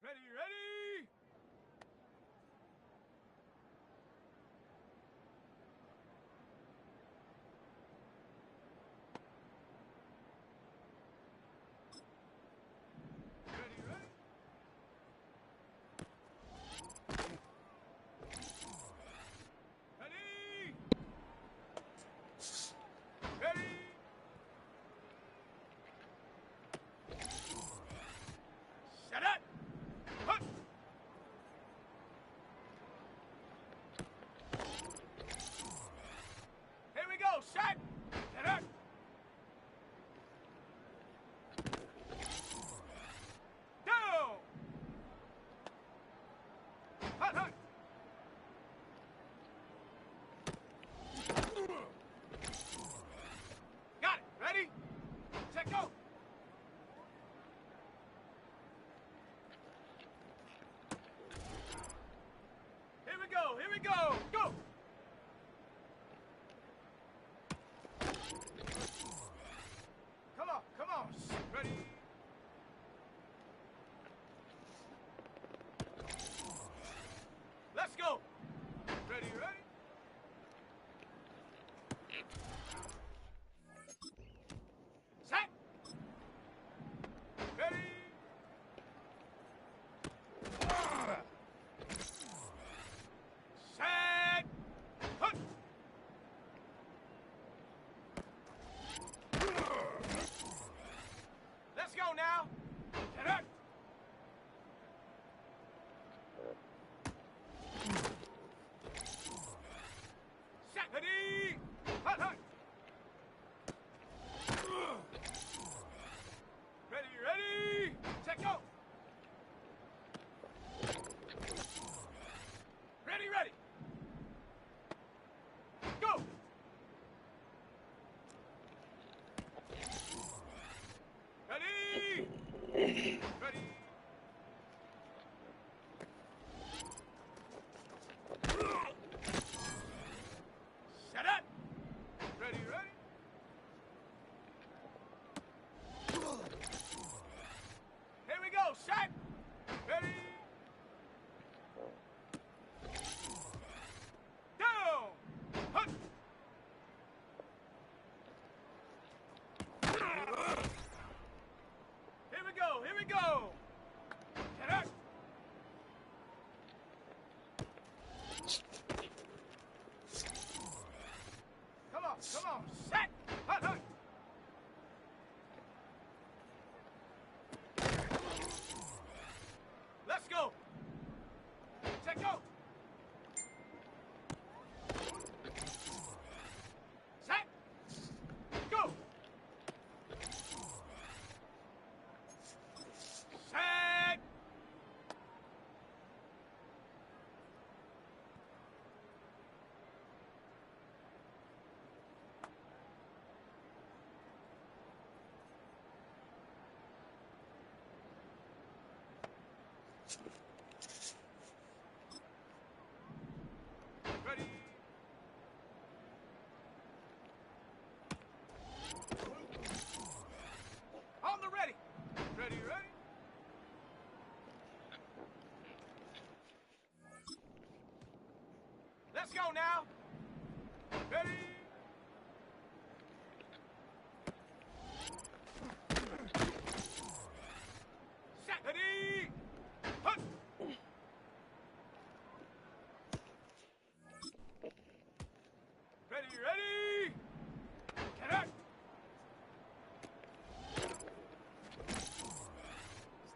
Ready! Set! Get up! Down! Hut! Got it! Ready? Set, go! Here we go! Go! Come on! Ready? Let's go! Ready? Set! Ready? Set! Hut! Let's go now! Get up! Set! Ready! Hut! Ready! Set, go! Ready! Go! Ready! Set up! Ready? Here we go, set! Ready? Down! Hut! Here we go! Get up! Come on! Set! Hut! Let's go! Set, go! Set! Go! Set! Ready? On the ready! Ready? Let's go now! Ready? Set! Ready! Hut! Ready! Get up!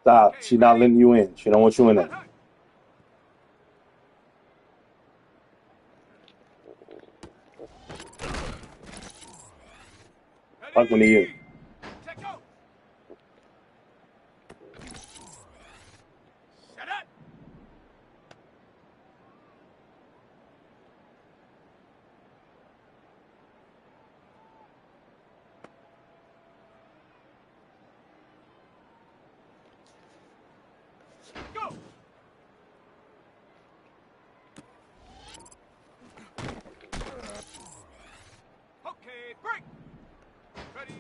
Stop. She's not letting you in. She don't want you in there. Fuck one of you. Set, go! Set up! Go! Okay, break! Ready?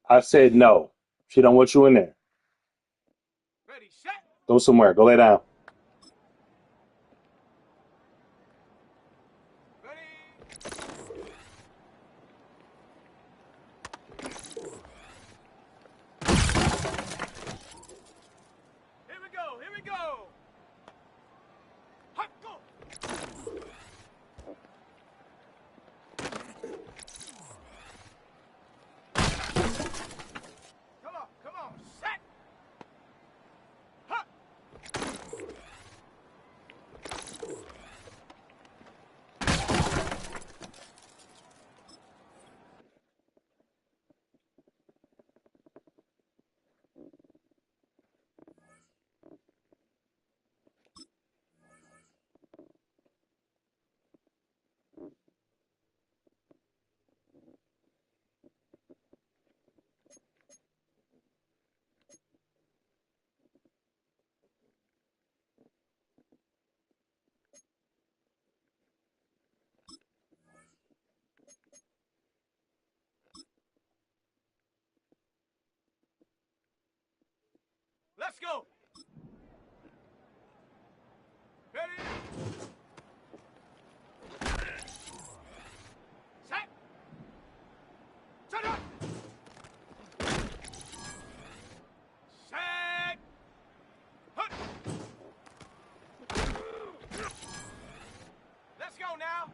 I said no. She don't want you in there. Ready, set. Go somewhere. Go lay down. Ready. Here we go. Here we go. Hot go. Come on, set. Hot. Let's go. Ready. Set. Set up. Set. Hut. Let's go now.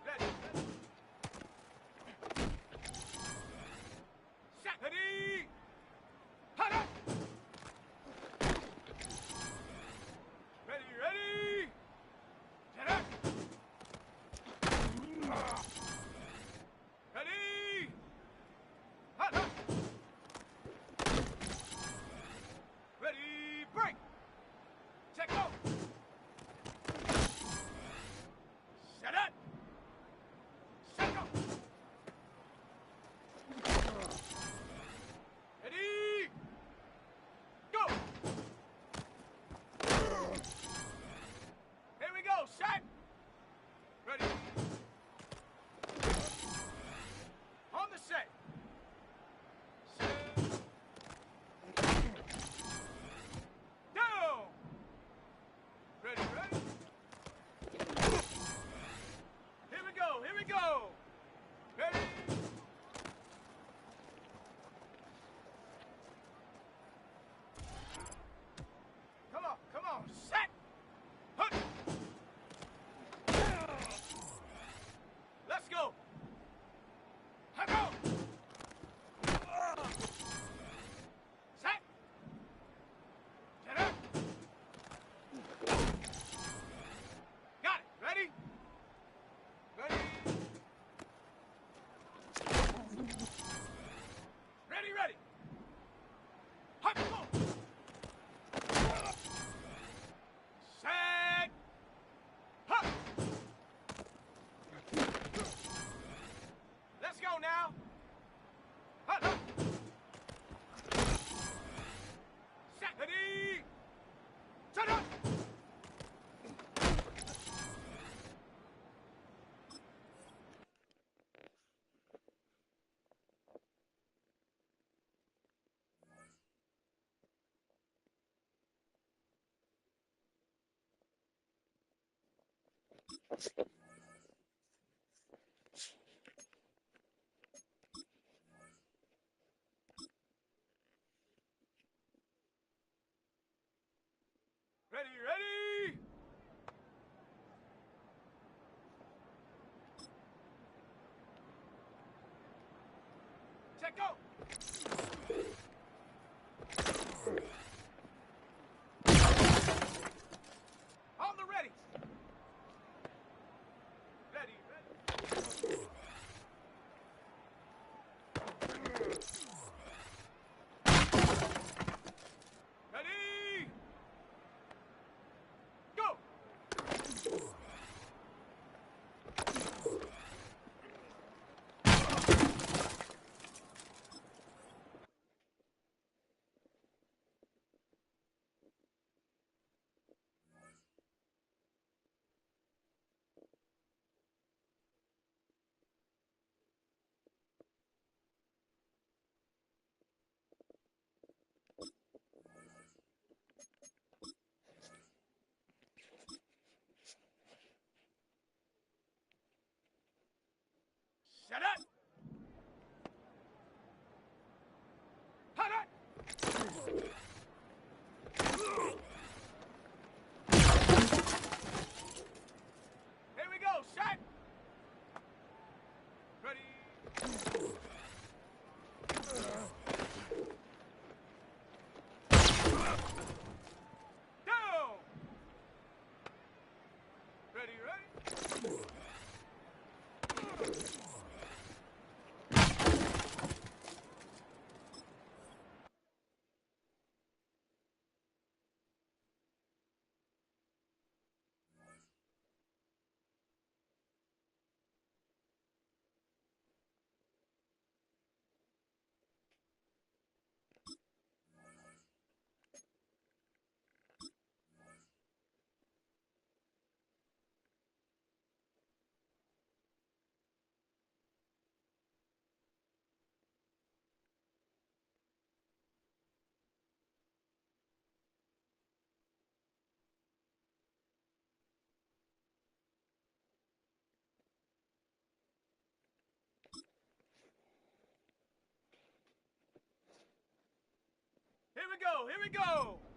Ready. Set. Ready. Hut up. Ready, ready. Set up. Ready. Hut up. Ready, break. Check go. Set up. Set go. Ready. Go. Here we go. Set. Ready. On the set. Set. Down. Ready, ready. Here we go. Here we go. Ready. Come on. Set. Hut. Let's go. Hut go. Set. Set up. Got it. Ready? Ready? Ready, ready. Hut go. Set. Hut. Let's go now. Hut, hut. Set. Ready. Set up. Ready, ready. Check go. On the ready. Ready, ready. go. Here we go.